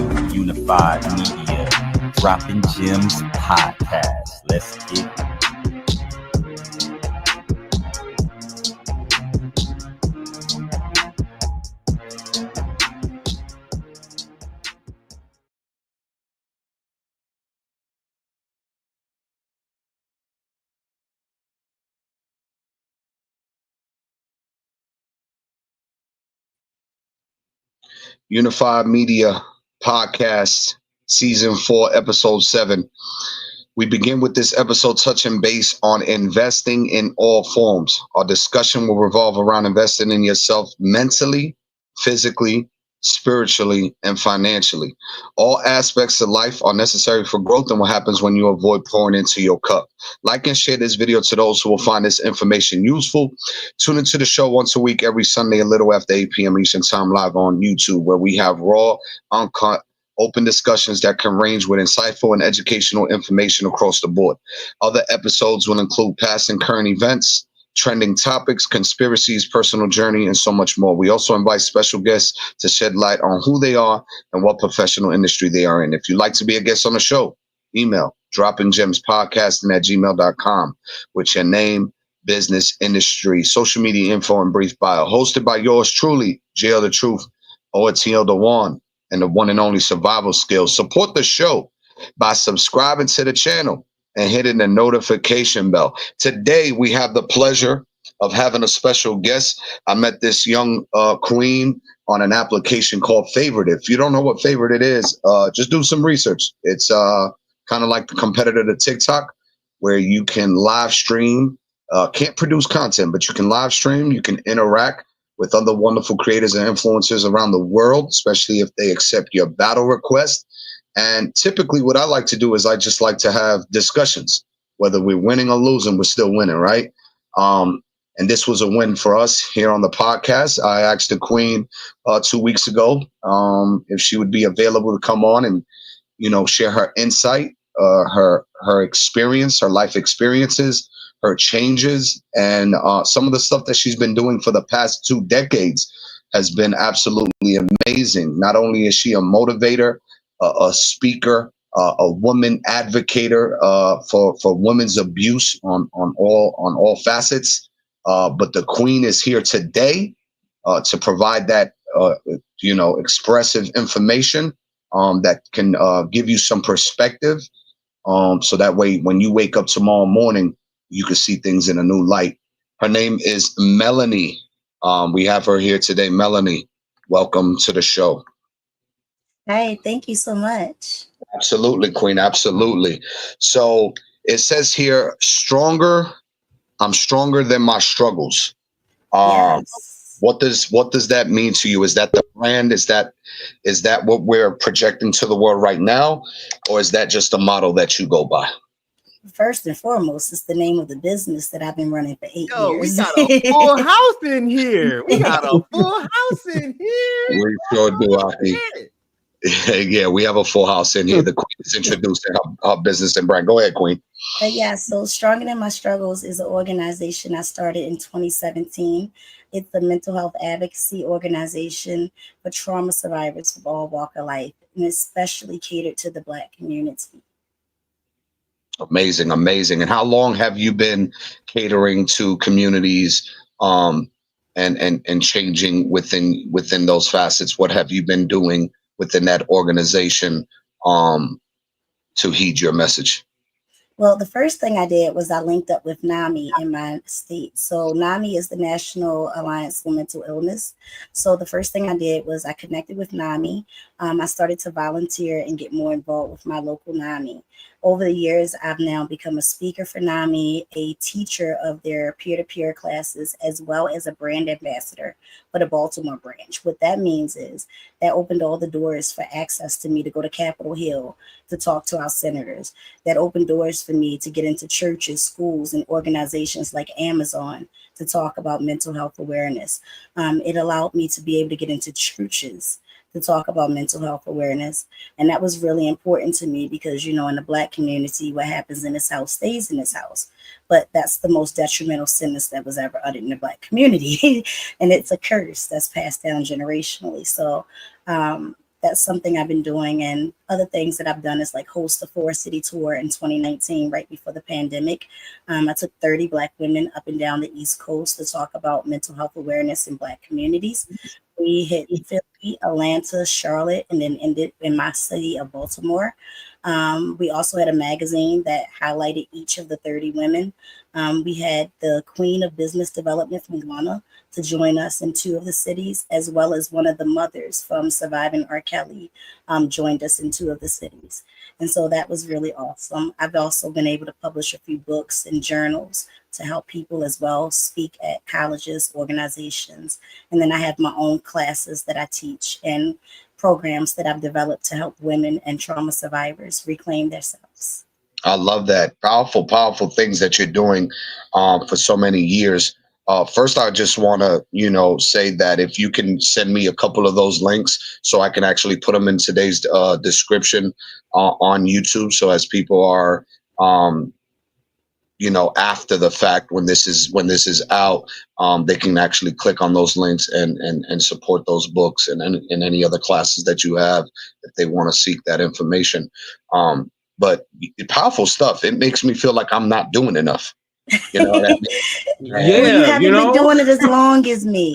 to Unified Media, Dropping Gems Podcast. Let's get it. Unified Media Podcast, Season 4, Episode 7. We begin with this episode touching base on investing in all forms. Our discussion will revolve around investing in yourself mentally, physically, spiritually, and financially. All aspects of life are necessary for growth, and what happens when you avoid pouring into your cup. Like and share this video to those who will find this information useful. Tune into the show once a week, every Sunday, a little after 8 p.m. Eastern Time, live on YouTube, where we have raw, uncut, open discussions that can range with insightful and educational information across the board. Other episodes will include past and current events, trending topics, conspiracies, personal journey, and so much more. We also invite special guests to shed light on who they are and what professional industry they are in. If you'd like to be a guest on the show, email droppinggemspodcasting@gmail.com with your name, business, industry, social media info, and brief bio. Hosted by yours truly, JL the Truth, OTL the One, and the one and only survival skills. Support the show by subscribing to the channel and hitting the notification bell. Today, we have the pleasure of having a special guest. I met this young queen on an application called Favorite. If you don't know what Favorite it is, just do some research. It's kind of like the competitor to TikTok, where you can live stream, can't produce content, but you can live stream, you can interact with other wonderful creators and influencers around the world, especially if they accept your battle request. And typically what I like to do is I just like to have discussions, whether we're winning or losing, we're still winning, right? And this was a win for us here on the podcast. I asked the queen 2 weeks ago if she would be available to come on and, share her insight, her experience, her life experiences, her changes, and some of the stuff that she's been doing for the past 2 decades has been absolutely amazing. Not only is she a motivator, a speaker, a woman advocator for women's abuse on all facets, but the queen is here today to provide that expressive information that can give you some perspective, so that way when you wake up tomorrow morning, you can see things in a new light. Her name is Melony. We have her here today. Melony, welcome to the show. Hi, thank you so much. Absolutely, Queen. Absolutely. So it says here, I'm stronger than my struggles. Yes. What does that mean to you? Is that the brand? Is that what we're projecting to the world right now? Or is that just a model that you go by? First and foremost, it's the name of the business that I've been running for 8 years. We got a full house in here. We sure do, Aki. Yeah, we have a full house in here. The queen is introducing her business and brand. Go ahead, Queen. So Stronger Than My Struggles is an organization I started in 2017. It's a mental health advocacy organization for trauma survivors of all walks of life, and especially catered to the Black community. Amazing. And how long have you been catering to communities and changing within those facets? What have you been doing within that organization to heed your message? Well, the first thing I did was I linked up with NAMI in my state. So NAMI is the National Alliance for Mental Illness. So the first thing I did was I connected with NAMI. I started to volunteer and get more involved with my local NAMI. Over the years, I've now become a speaker for NAMI, a teacher of their peer-to-peer classes, as well as a brand ambassador for the Baltimore branch. What that means is that opened all the doors for access to me to go to Capitol Hill to talk to our senators. That opened doors for me to get into churches, schools, and organizations like Amazon to talk about mental health awareness. It allowed me to be able to get into churches to talk about mental health awareness. And that was really important to me because, in the Black community, what happens in this house stays in this house. But that's the most detrimental sentence that was ever uttered in the Black community. And it's a curse that's passed down generationally. So that's something I've been doing. And other things that I've done is like host a 4-city tour in 2019, right before the pandemic. I took 30 Black women up and down the East Coast to talk about mental health awareness in Black communities. We hit Philly, Atlanta, Charlotte, and then ended in my city of Baltimore. We also had a magazine that highlighted each of the 30 women. We had the Queen of Business Development from Ghana to join us in 2 of the cities, as well as one of the mothers from Surviving R. Kelly joined us in 2 of the cities. And so that was really awesome. I've also been able to publish a few books and journals to help people as well speak at colleges, organizations. And then I have my own classes that I teach and programs that I've developed to help women and trauma survivors reclaim themselves. I love that. Powerful, powerful things that you're doing for so many years. First, I just want to, say that if you can send me a couple of those links so I can actually put them in today's description on YouTube. So as people are, after the fact, when this is out, they can actually click on those links and support those books and any other classes that you have if they want to seek that information. But powerful stuff. It makes me feel like I'm not doing enough. You know what I mean? Well, you Yeah, haven't been doing it as long as me.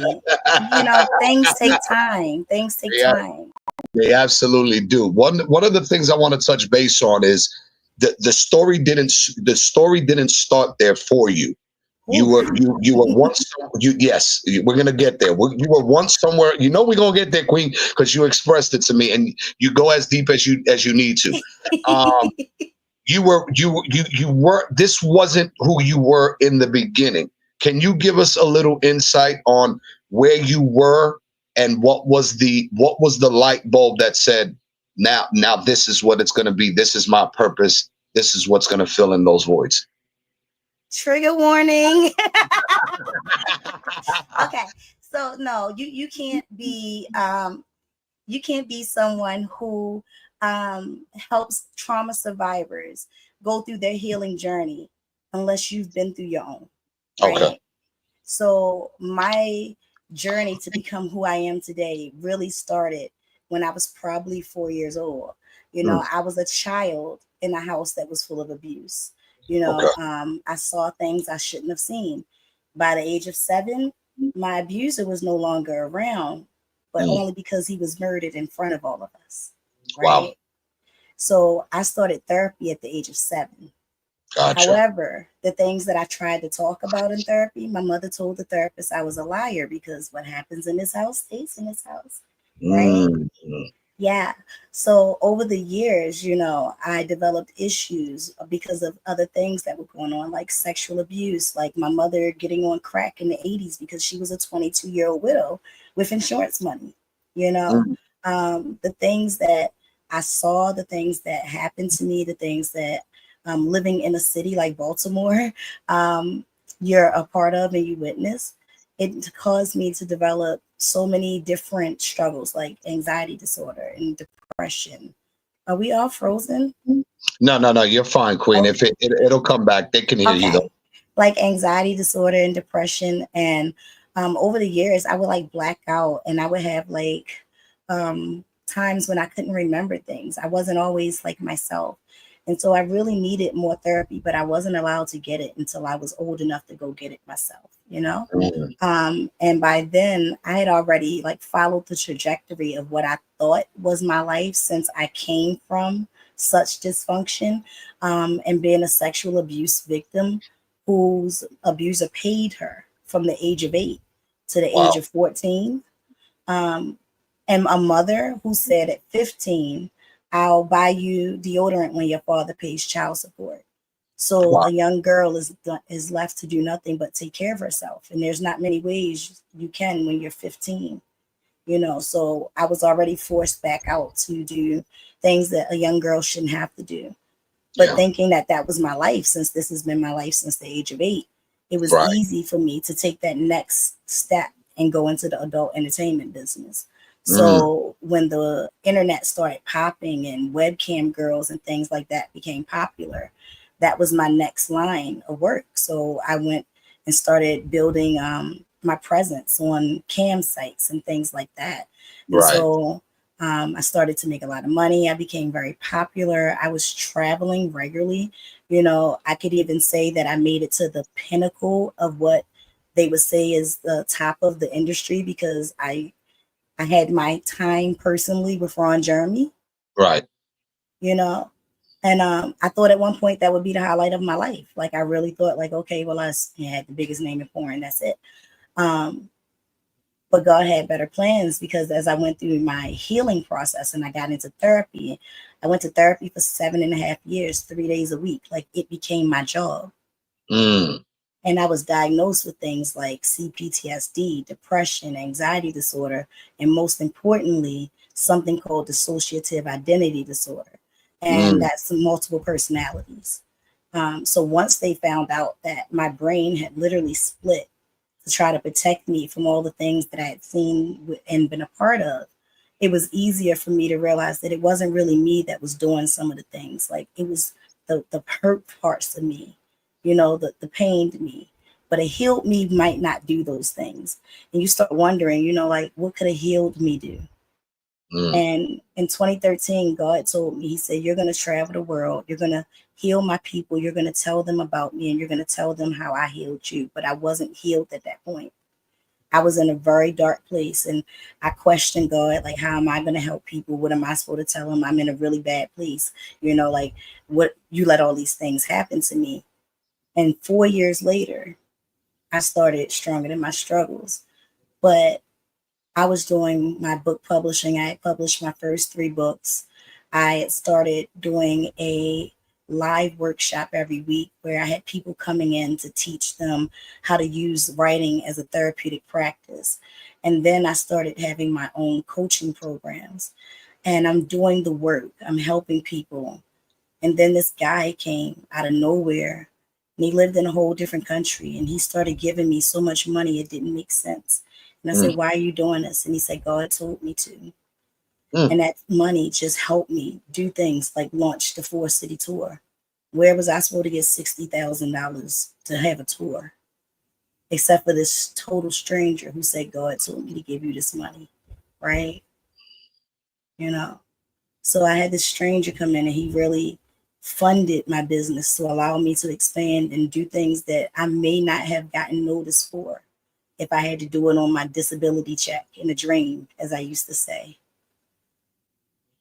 Things take time. Things take time. They absolutely do. One of the things I want to touch base on is the story didn't start there for you. You were once yes, we're gonna get there. You were once somewhere. We're gonna get there, Queen, because you expressed it to me, and you go as deep as you need to. You were. This wasn't who you were in the beginning. Can you give us a little insight on where you were and what was the light bulb that said, now this is what it's gonna be. This is my purpose. This is what's gonna fill in those voids. Trigger warning. Okay, so no, you can't be someone who helps trauma survivors go through their healing journey unless you've been through your own, right? Okay. So my journey to become who I am today really started when I was probably 4 years old. I was a child in a house that was full of abuse. I saw things I shouldn't have seen. By the age of 7, my abuser was no longer around, but only because he was murdered in front of all of us. Right. Wow. So I started therapy at the age of 7. Gotcha. However, the things that I tried to talk about in therapy, my mother told the therapist I was a liar because what happens in this house stays in this house. Right. Mm-hmm. Yeah. So over the years, I developed issues because of other things that were going on, like sexual abuse, like my mother getting on crack in the 80s because she was a 22-year-old widow with insurance money. The things that I saw, the things that happened to me, the things that living in a city like Baltimore, you're a part of and you witness. It caused me to develop so many different struggles like anxiety disorder and depression. Are we all frozen? No, you're fine, Queen. Okay. If it'll come back, they can hear you though. Like anxiety disorder and depression. And over the years, I would like black out and I would have like times when I couldn't remember things. I wasn't always like myself. And so I really needed more therapy, but I wasn't allowed to get it until I was old enough to go get it myself, And by then I had already like followed the trajectory of what I thought was my life since I came from such dysfunction and being a sexual abuse victim whose abuser paid her from the age of 8 to the age of 14. And a mother who said at 15, I'll buy you deodorant when your father pays child support. So a young girl is left to do nothing but take care of herself. And there's not many ways you can when you're 15, So I was already forced back out to do things that a young girl shouldn't have to do. But thinking that was my life, since this has been my life since the age of 8, it was easy for me to take that next step and go into the adult entertainment business. So when the internet started popping and webcam girls and things like that became popular, that was my next line of work. So I went and started building my presence on cam sites and things like that. And so I started to make a lot of money. I became very popular. I was traveling regularly. I could even say that I made it to the pinnacle of what they would say is the top of the industry, because I had my time personally with Ron Jeremy, Right. you know, and I thought at one point that would be the highlight of my life. Like, I really thought, like, okay, well, had the biggest name in porn. That's it. Um, but God had better plans, because as I went through my healing process and I got into therapy, I went to therapy for 7.5 years, 3 days a week. Like, it became my job. Mm. And I was diagnosed with things like CPTSD, depression, anxiety disorder, and most importantly, something called dissociative identity disorder. And Mm. that's multiple personalities. So once they found out that my brain had literally split to try to protect me from all the things that I had seen and been a part of, it was easier for me to realize that it wasn't really me that was doing some of the things. Like, it was the hurt parts of me, the pained me. But a healed me might not do those things. And you start wondering, like, what could a healed me do? Mm. And in 2013, God told me, He said, you're going to travel the world. You're going to heal my people. You're going to tell them about me, and you're going to tell them how I healed you. But I wasn't healed at that point. I was in a very dark place, and I questioned God, like, how am I going to help people? What am I supposed to tell them? I'm in a really bad place. Like, what, you let all these things happen to me. And 4 years later, I started Stronger Than My Struggles. But I was doing my book publishing. I had published my first 3 books. I had started doing a live workshop every week where I had people coming in to teach them how to use writing as a therapeutic practice. And then I started having my own coaching programs. And I'm doing the work. I'm helping people. And then this guy came out of nowhere, and he lived in a whole different country, and he started giving me so much money it didn't make sense. And I Mm. said, why are you doing this? And he said, God told me to. Mm. And that money just helped me do things like launch the 4-city tour. Where was I supposed to get $60,000 to have a tour? Except for this total stranger who said, God told me to give you this money, right? You know? So I had this stranger come in, and he really funded my business to allow me to expand and do things that I may not have gotten notice for if I had to do it on my disability check in a dream, as I used to say.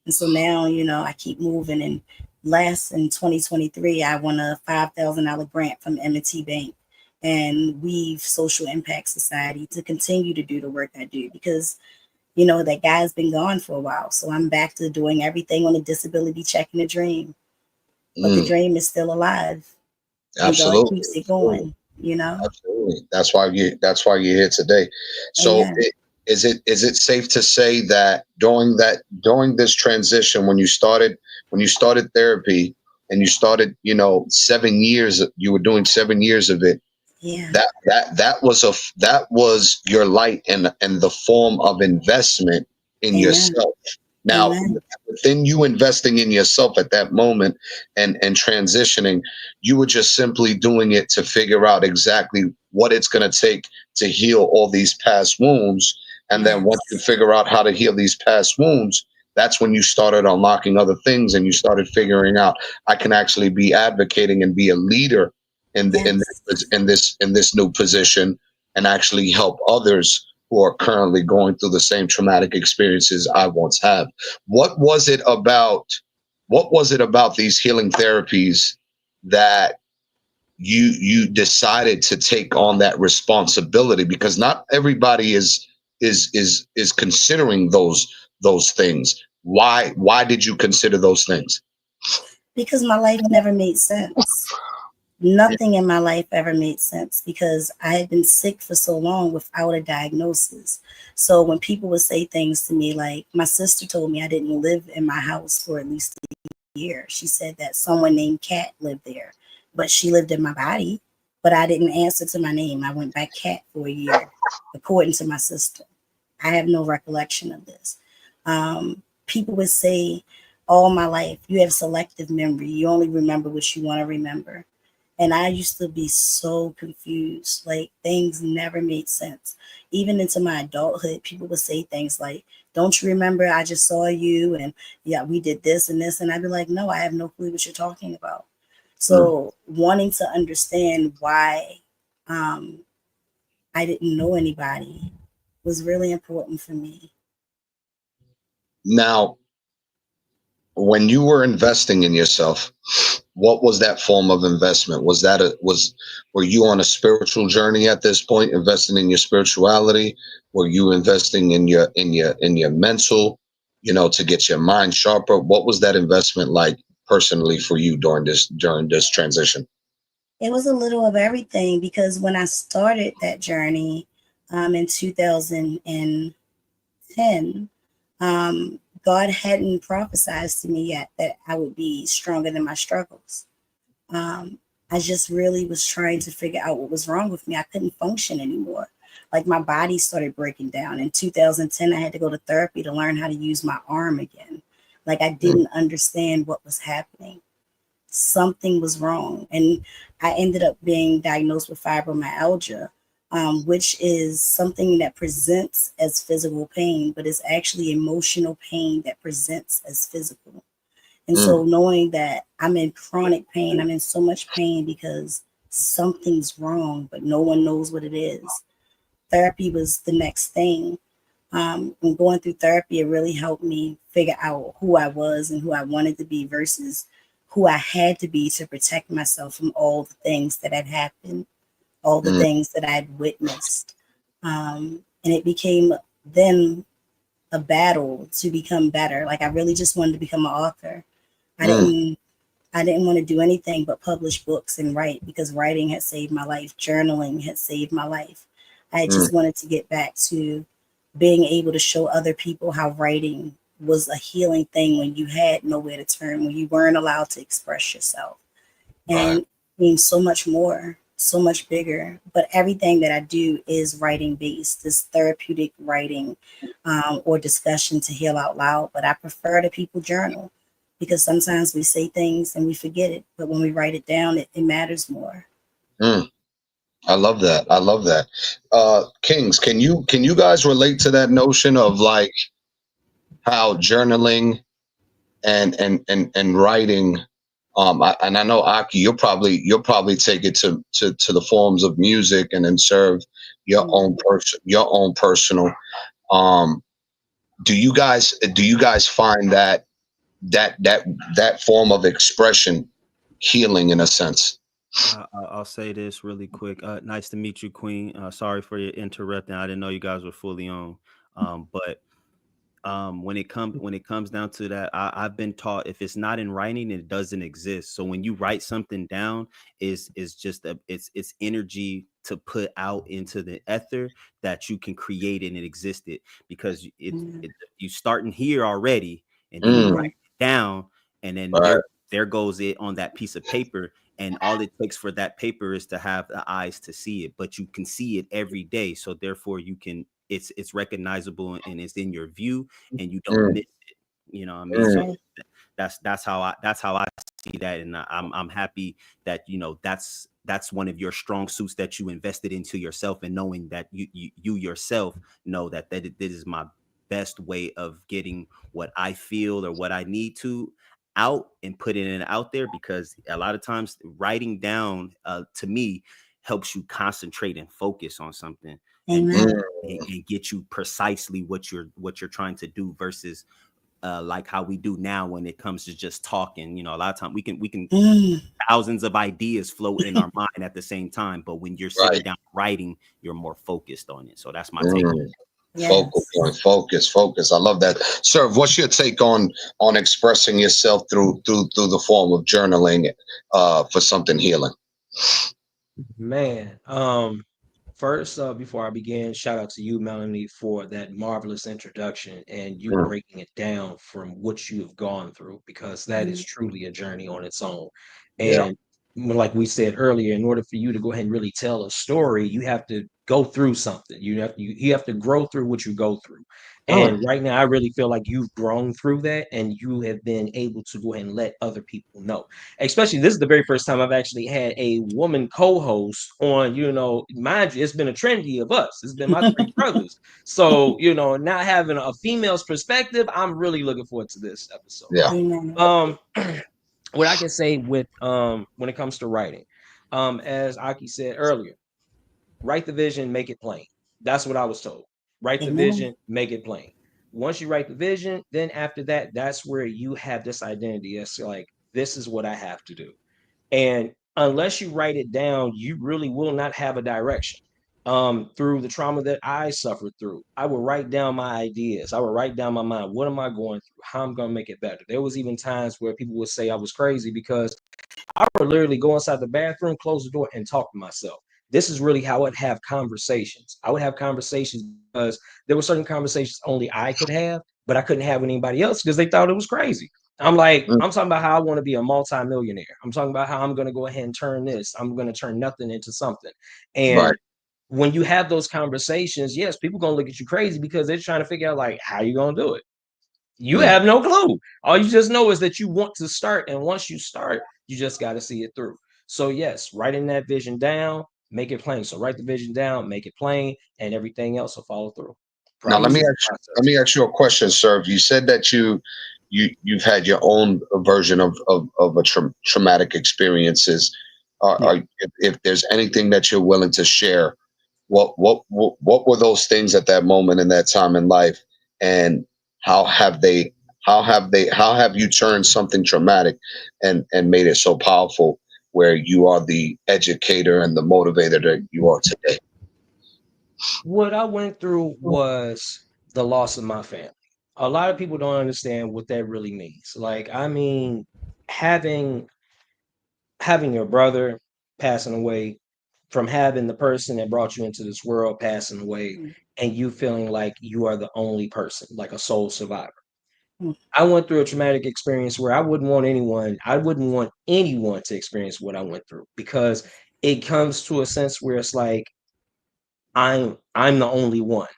And so now, I keep moving. And last in 2023, I won a $5,000 grant from M&T Bank and Weave Social Impact Society to continue to do the work I do, because that guy's been gone for a while. So I'm back to doing everything on a disability check in a dream. But the Mm. dream is still alive, and God Absolutely. keeps it going. Absolutely. That's why you're here today. So Amen. is it safe to say that during this transition, when you started therapy and you started, 7 years, you were doing 7 years of it, Yeah. that was your light and the form of investment in Amen. yourself. Now, Amen. within you investing in yourself at that moment and transitioning, you were just simply doing it to figure out exactly what it's going to take to heal all these past wounds. And then once you Yes. figure out how to heal these past wounds, that's when you started unlocking other things and you started figuring out, I can actually be advocating and be a leader in the, Yes. in this new position and actually help others who are currently going through the same traumatic experiences I once had. What was it about these healing therapies that you decided to take on that responsibility? Because not everybody is considering those things. Why did you consider those things? Because my life never made sense. Nothing in my life ever made sense, because I had been sick for so long without a diagnosis. So when people would say things to me, like, my sister told me I didn't live in my house for at least a year. She said that someone named Kat lived there, but she lived in my body, but I didn't answer to my name. I went by Kat for a year, according to my sister. I have no recollection of this. People would say all my life, you have selective memory. You only remember what you want to remember. And I used to be so confused. Like things never made sense. Even into my adulthood, people would say things like, "Don't you remember I just saw you and yeah, we did this and this." And I'd be like, "No, I have no clue what you're talking about." Mm. So wanting to understand why um, I didn't know anybody was really important for me. Now, when you were investing in yourself, what was that form of investment? Was that were you on a spiritual journey at this point, investing in your spirituality? Were you investing in your mental, to get your mind sharper? What was that investment like personally for you during this transition? It was a little of everything because when I started that journey in 2010, God hadn't prophesied to me yet that I would be stronger than my struggles. Um, I just really was trying to figure out what was wrong with me. I couldn't function anymore. Like my body started breaking down. In 2010, I had to go to therapy to learn how to use my arm again. Like I Mm, didn't understand what was happening. Something was wrong. And I ended up being diagnosed with fibromyalgia, which is something that presents as physical pain, but it's actually emotional pain that presents as physical. And mm, so knowing that I'm in chronic pain, I'm in so much pain because something's wrong, but no one knows what it is. Therapy was the next thing. And going through therapy, it really helped me figure out who I was and who I wanted to be versus who I had to be to protect myself from all the things that had happened, all the mm, things that I'd witnessed. And it became then a battle to become better. Like I really just wanted to become an author. I mm, didn't I didn't want to do anything but publish books and write because writing had saved my life. Journaling had saved my life. I mm, just wanted to get back to being able to show other people how writing was a healing thing when you had nowhere to turn, when you weren't allowed to express yourself. right. And means so much more, so much bigger. But everything that I do is writing based, this therapeutic writing or discussion to heal out loud. But I prefer that people journal because sometimes we say things and we forget it. But when we write it down, it matters more. Mm. I love that. I love that. Kings, can you guys relate to that notion of like how journaling and writing, and I know Aki, you'll probably take it to the forms of music and then serve your own personal. Um, do you guys find that form of expression healing in a sense? I'll say this really quick. Nice to meet you, Queen. Sorry for your interrupting. I didn't know you guys were fully on. But when it comes down to that, I've been taught if it's not in writing, it doesn't exist. So when you write something down, is just it's energy to put out into the ether that you can create and it existed because you starting here already, and then you Mm, write Mhm. it down, and then right. there goes it on that piece of paper. And all it takes for that paper is to have the eyes to see it, but you can see it every day. So therefore you can it's recognizable and it's in your view and you don't Mm, miss it. You know what I mean? So mm, Right. that's how I see that, and I'm happy that that's one of your strong suits that you invested into yourself, and knowing that you yourself know that this is my best way of getting what I feel or what I need to out and putting it out there, because a lot of times writing down to me helps you concentrate and focus on something, and mm, Amen. and get you precisely what you're trying to do versus like how we do now when it comes to just talking. A lot of time we can Mm. thousands of ideas float in our mind at the same time, but when you're right. sitting down writing, you're more focused on it. So that's my take. Mm. Focal Yes. point, focus. I love that. Sir, what's your take on expressing yourself through the form of journaling for something healing? Man, first, before I begin, shout out to you, Melanie, for that marvelous introduction and you Mm, breaking it down from what you have gone through, because that is Mhm. truly a journey on its own. yeah. And like we said earlier, in order for you to go ahead and really tell a story, you have to go through something. You have to grow through what you go through. And right now, I really feel like you've grown through that, and you have been able to go ahead and let other people know. Especially, this is the very first time I've actually had a woman co-host on. Mind you, it's been a trendy of us. It's been my three brothers. So, not having a female's perspective, I'm really looking forward to this episode. Yeah. What I can say with when it comes to writing, as Aki said earlier, write the vision, make it plain. That's what I was told. Write the vision, make it plain. Once you write the vision, then after that, that's where you have this identity. It's like, this is what I have to do. And unless you write it down, you really will not have a direction. Through the trauma that I suffered through, I would write down my ideas. I would write down my mind. What am I going through? How I'm going to make it better? There was even times where people would say I was crazy because I would literally go inside the bathroom, close the door, and talk to myself. This is really how I would have conversations. I would have conversations because there were certain conversations only I could have, but I couldn't have with anybody else because they thought it was crazy. I'm talking about how I want to be a multimillionaire. I'm talking about how I'm going to go ahead and turn this. I'm going to turn nothing into something. And when you have those conversations, yes, people are going to look at you crazy because they're trying to figure out, like, how you going to do it? You have no clue. All you just know is that you want to start. And once you start, you just got to see it through. So yes, writing that vision down, make it plain. So write the vision down, make it plain, and everything else will follow through. Now let me ask you a question, sir. You said that you've had your own version of a traumatic experiences. If there's anything that you're willing to share, what were those things at that moment in that time in life, and how have you turned something traumatic and made it so powerful where you are the educator and the motivator that you are today? What I went through was the loss of my family. A lot of people don't understand what that really means. Like, I mean, having your brother passing away, from having the person that brought you into this world passing away, and you feeling like you are the only person, like a sole survivor. I went through a traumatic experience where I wouldn't want anyone to experience what I went through, because it comes to a sense where it's like I'm the only one.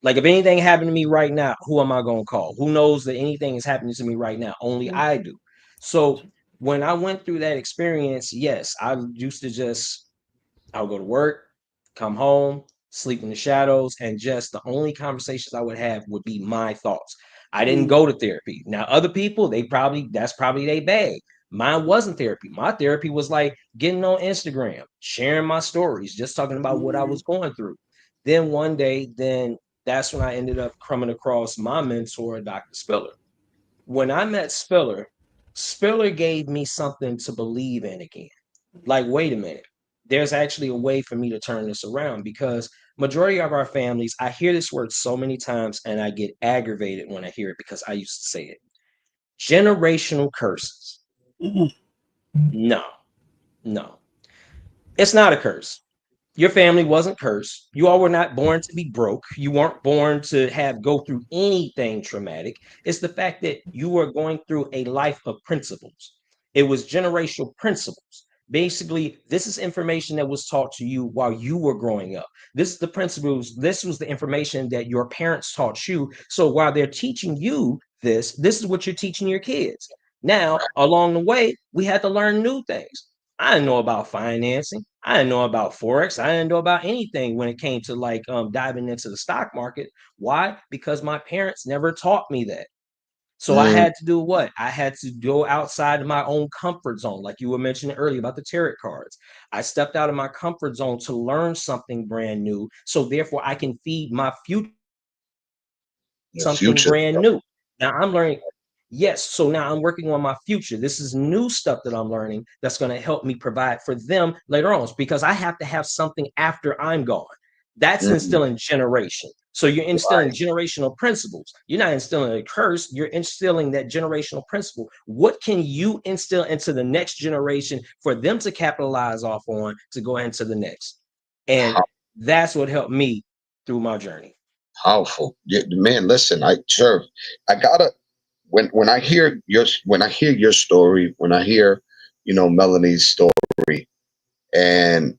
Like, if anything happened to me right now, who am I going to call? Who knows that anything is happening to me right now? Only I do. So when I went through that experience, yes, I used to I'll go to work, come home, sleep in the shadows, and just the only conversations I would have would be my thoughts. I didn't go to therapy. Now, other people, that's probably their bag. Mine wasn't therapy. My therapy was like getting on Instagram, sharing my stories, just talking about what I was going through. Then one day, that's when I ended up coming across my mentor, Dr. Spiller. When I met Spiller, Spiller gave me something to believe in again. Like, wait a minute, there's actually a way for me to turn this around, because majority of our families, I hear this word so many times and I get aggravated when I hear it because I used to say it. Generational curses. No, it's not a curse. Your family wasn't cursed. You all were not born to be broke. You weren't born to go through anything traumatic. It's the fact that you were going through a life of principles. It was generational principles. Basically, this is information that was taught to you while you were growing up. This is the principles. This was the information that your parents taught you. So while they're teaching you this is what you're teaching your kids. Now, along the way, we had to learn new things. I didn't know about financing. I didn't know about Forex. I didn't know about anything when it came to diving into the stock market. Why? Because my parents never taught me that. So I had to do what? I had to go outside of my own comfort zone, like you were mentioning earlier about the tarot cards. I stepped out of my comfort zone to learn something brand new. So therefore, I can feed my future something brand new. Now I'm learning. Yes. So now I'm working on my future. This is new stuff that I'm learning that's going to help me provide for them later on, because I have to have something after I'm gone. That's instilling generation. So you're instilling generational principles. You're not instilling a curse. You're instilling that generational principle. What can you instill into the next generation for them to capitalize off on to go into the next? And that's what helped me through my journey. Powerful. Yeah, man, listen, I gotta, when I hear your story, when I hear, Melony's story, and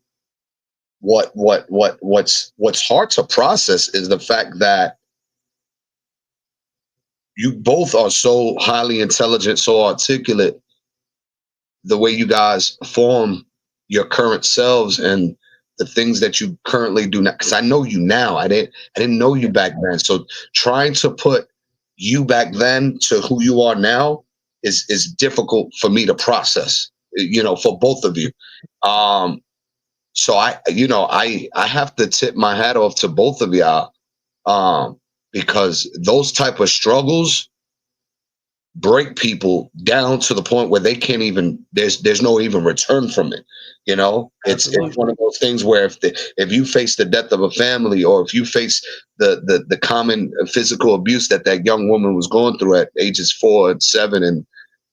what's hard to process is the fact that you both are so highly intelligent, so articulate, the way you guys form your current selves and the things that you currently do now. Because I know you now. I didn't know you back then. So trying to put you back then to who you are now is difficult for me to process, for both of you. So I have to tip my hat off to both of y'all, because those type of struggles break people down to the point where they can't even, there's no even return from it. It's one of those things where if you face the death of a family, or if you face the common physical abuse that young woman was going through at ages 4 and 7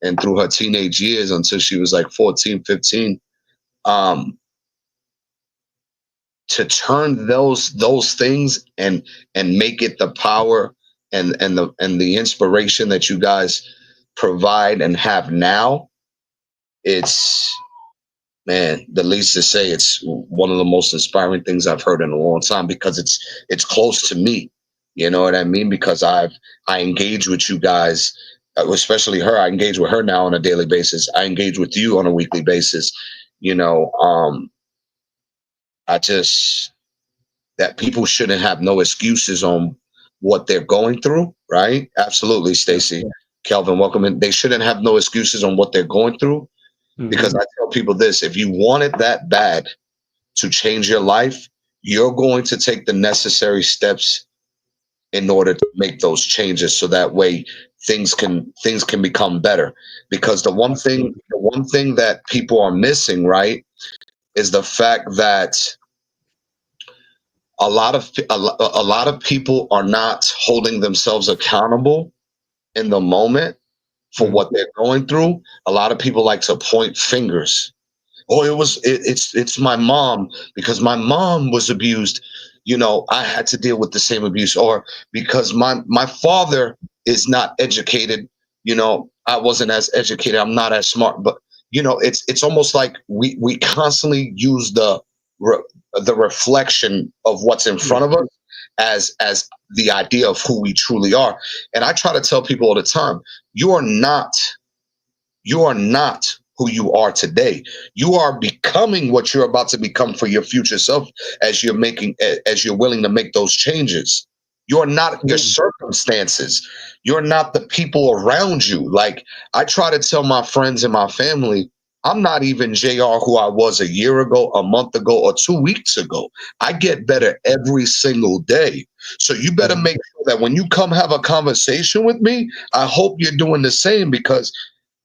and through her teenage years until she was like 14, 15, to turn those things and make it the power and the inspiration that you guys provide and have now, it's, man, the least to say, it's one of the most inspiring things I've heard in a long time, because it's close to me. You know what I mean? Because I engage with you guys, especially her. I engage with her now on a daily basis. I engage with you on a weekly basis. I just, that people shouldn't have no excuses on what they're going through, right? Absolutely, Stacy. Kelvin, welcome in. They shouldn't have no excuses on what they're going through, because I tell people this: if you want it that bad to change your life, you're going to take the necessary steps in order to make those changes, so that way things can become better. Because the one thing that people are missing, right, is the fact that a lot of people are not holding themselves accountable in the moment for what they're going through. A lot of people like to point fingers. Oh, it's my mom, because my mom was abused. I had to deal with the same abuse. Or because my father is not educated. I wasn't as educated. I'm not as smart. But it's almost like we constantly use the reflection of what's in front of us as the idea of who we truly are. And I try to tell people all the time, you are not who you are today. You are becoming what you're about to become for your future self, as you're willing to make those changes. You're not your circumstances. You're not the people around you. Like, I try to tell my friends and my family, I'm not even JR who I was a year ago, a month ago, or 2 weeks ago. I get better every single day. So you better make sure that when you come have a conversation with me, I hope you're doing the same, because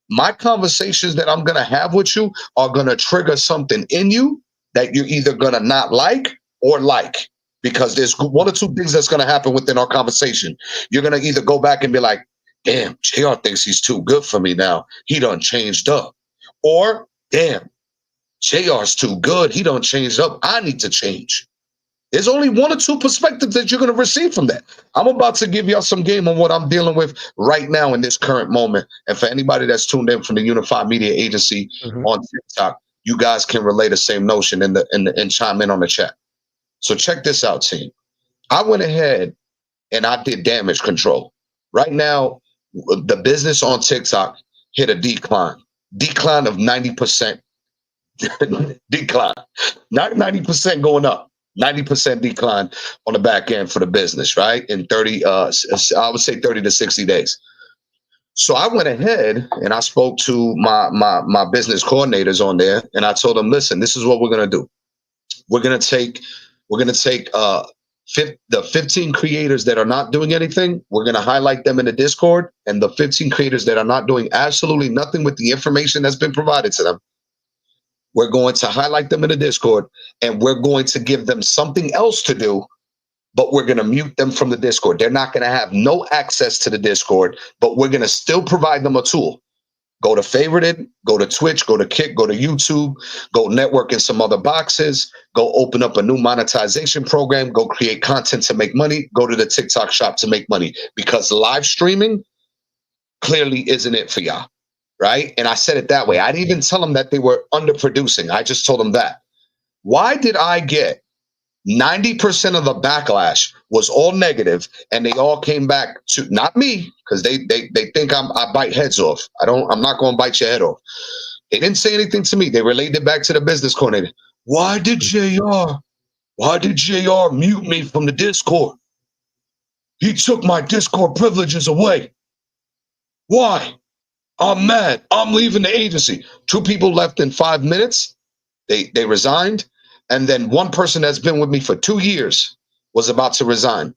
my conversations that I'm going to have with you are going to trigger something in you that you're either going to not like or like, because there's one or two things that's going to happen within our conversation. You're going to either go back and be like, damn, JR thinks he's too good for me now. He done changed up. Or, damn, JR's too good. He done changed up. I need to change. There's only one or two perspectives that you're going to receive from that. I'm about to give y'all some game on what I'm dealing with right now in this current moment. And for anybody that's tuned in from the Unified Media Agency on TikTok, you guys can relay the same notion and chime in on the chat. So check this out, team. I went ahead and I did damage control. Right now, the business on TikTok hit a decline of 90%. Decline. Not 90% going up. 90% decline on the back end for the business, right? In 30, I would say 30 to 60 days. So I went ahead and I spoke to my business coordinators on there, and I told them, listen, this is what we're gonna do. We're gonna take the 15 creators that are not doing anything. We're gonna highlight them in the Discord, and the 15 creators that are not doing absolutely nothing with the information that's been provided to them, we're going to highlight them in the Discord, and we're going to give them something else to do, but we're going to mute them from the Discord. They're not going to have no access to the Discord, but we're going to still provide them a tool. Go to Favorited, go to Twitch, go to Kick, go to YouTube, go network in some other boxes, go open up a new monetization program, go create content to make money, go to the TikTok shop to make money, because live streaming clearly isn't it for y'all. Right? And I said it that way. I didn't even tell them that they were underproducing. I just told them that. Why did I get 90% of the backlash was all negative, and they all came back to not me, because they think I bite heads off. I'm not going to bite your head off. They didn't say anything to me. They relayed it back to the business coordinator. Why did JR mute me from the Discord? He took my Discord privileges away. Why? I'm mad. I'm leaving the agency. 2 people left in 5 minutes. They resigned. And then one person that's been with me for 2 years was about to resign.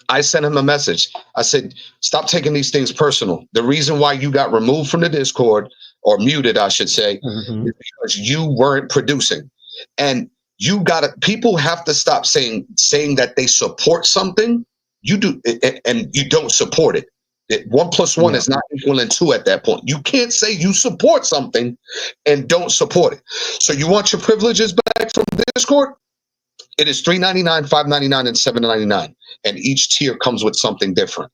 I sent him a message. I said, stop taking these things personal. The reason why you got removed from the Discord, or muted, I should say, is because you weren't producing. And people have to stop saying that they support something. You do, and you don't support it. 1 + 1 is not equaling 2 at that point. You can't say you support something and don't support it. So you want your privileges back from Discord? It is $3.99, $5.99, and $7.99, and each tier comes with something different.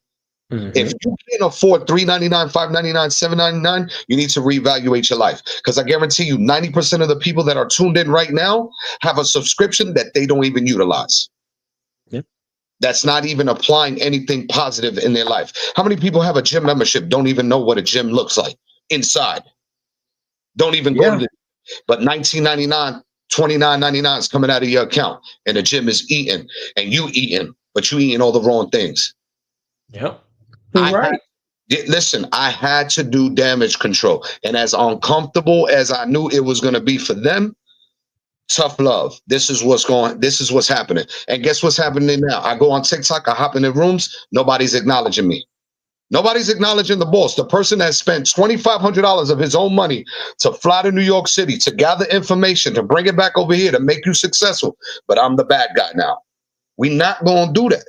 If you can't afford $3.99, $5.99, $7.99, you need to reevaluate your life. Because I guarantee you, 90% of the people that are tuned in right now have a subscription that they don't even utilize. That's not even applying anything positive in their life. How many people have a gym membership, don't even know what a gym looks like inside? Don't even go to the, but $19.99, $29.99 is coming out of your account, and the gym is eating, and you eating, but you eating all the wrong things. Listen, I had to do damage control, and as uncomfortable as I knew it was going to be for them, tough love. This is what's happening. And guess what's happening now? I go on TikTok, I hop in the rooms, nobody's acknowledging me. Nobody's acknowledging the boss, the person that spent $2,500 of his own money to fly to New York City, to gather information, to bring it back over here, to make you successful. But I'm the bad guy now. We're not going to do that.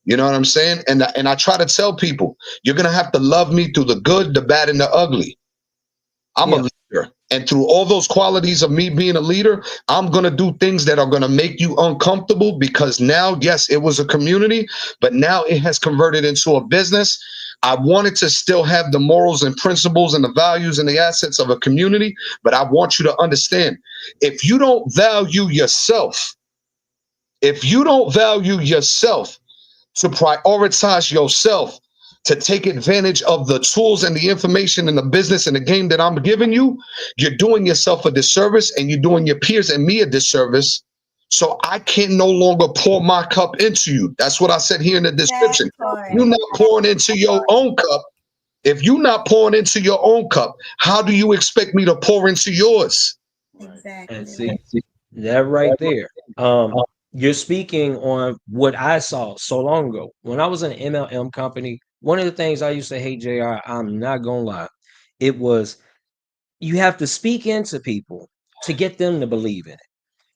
You know what I'm saying? And I try to tell people, you're going to have to love me through the good, the bad, and the ugly. I'm a leader. And through all those qualities of me being a leader, I'm going to do things that are going to make you uncomfortable, because now, yes, it was a community, but now it has converted into a business. I wanted to still have the morals and principles and the values and the assets of a community, but I want you to understand, if you don't value yourself, to prioritize yourself, to take advantage of the tools and the information and the business and the game that I'm giving you, you're doing yourself a disservice, and you're doing your peers and me a disservice. So I can no longer pour my cup into you. That's what I said here in the description. You're not pouring into your own cup. If you're not pouring into your own cup, how do you expect me to pour into yours? Exactly. And see that right there. You're speaking on what I saw so long ago. When I was in an MLM company, one of the things I used to hate, JR, I'm not gonna lie, it was you have to speak into people to get them to believe in it.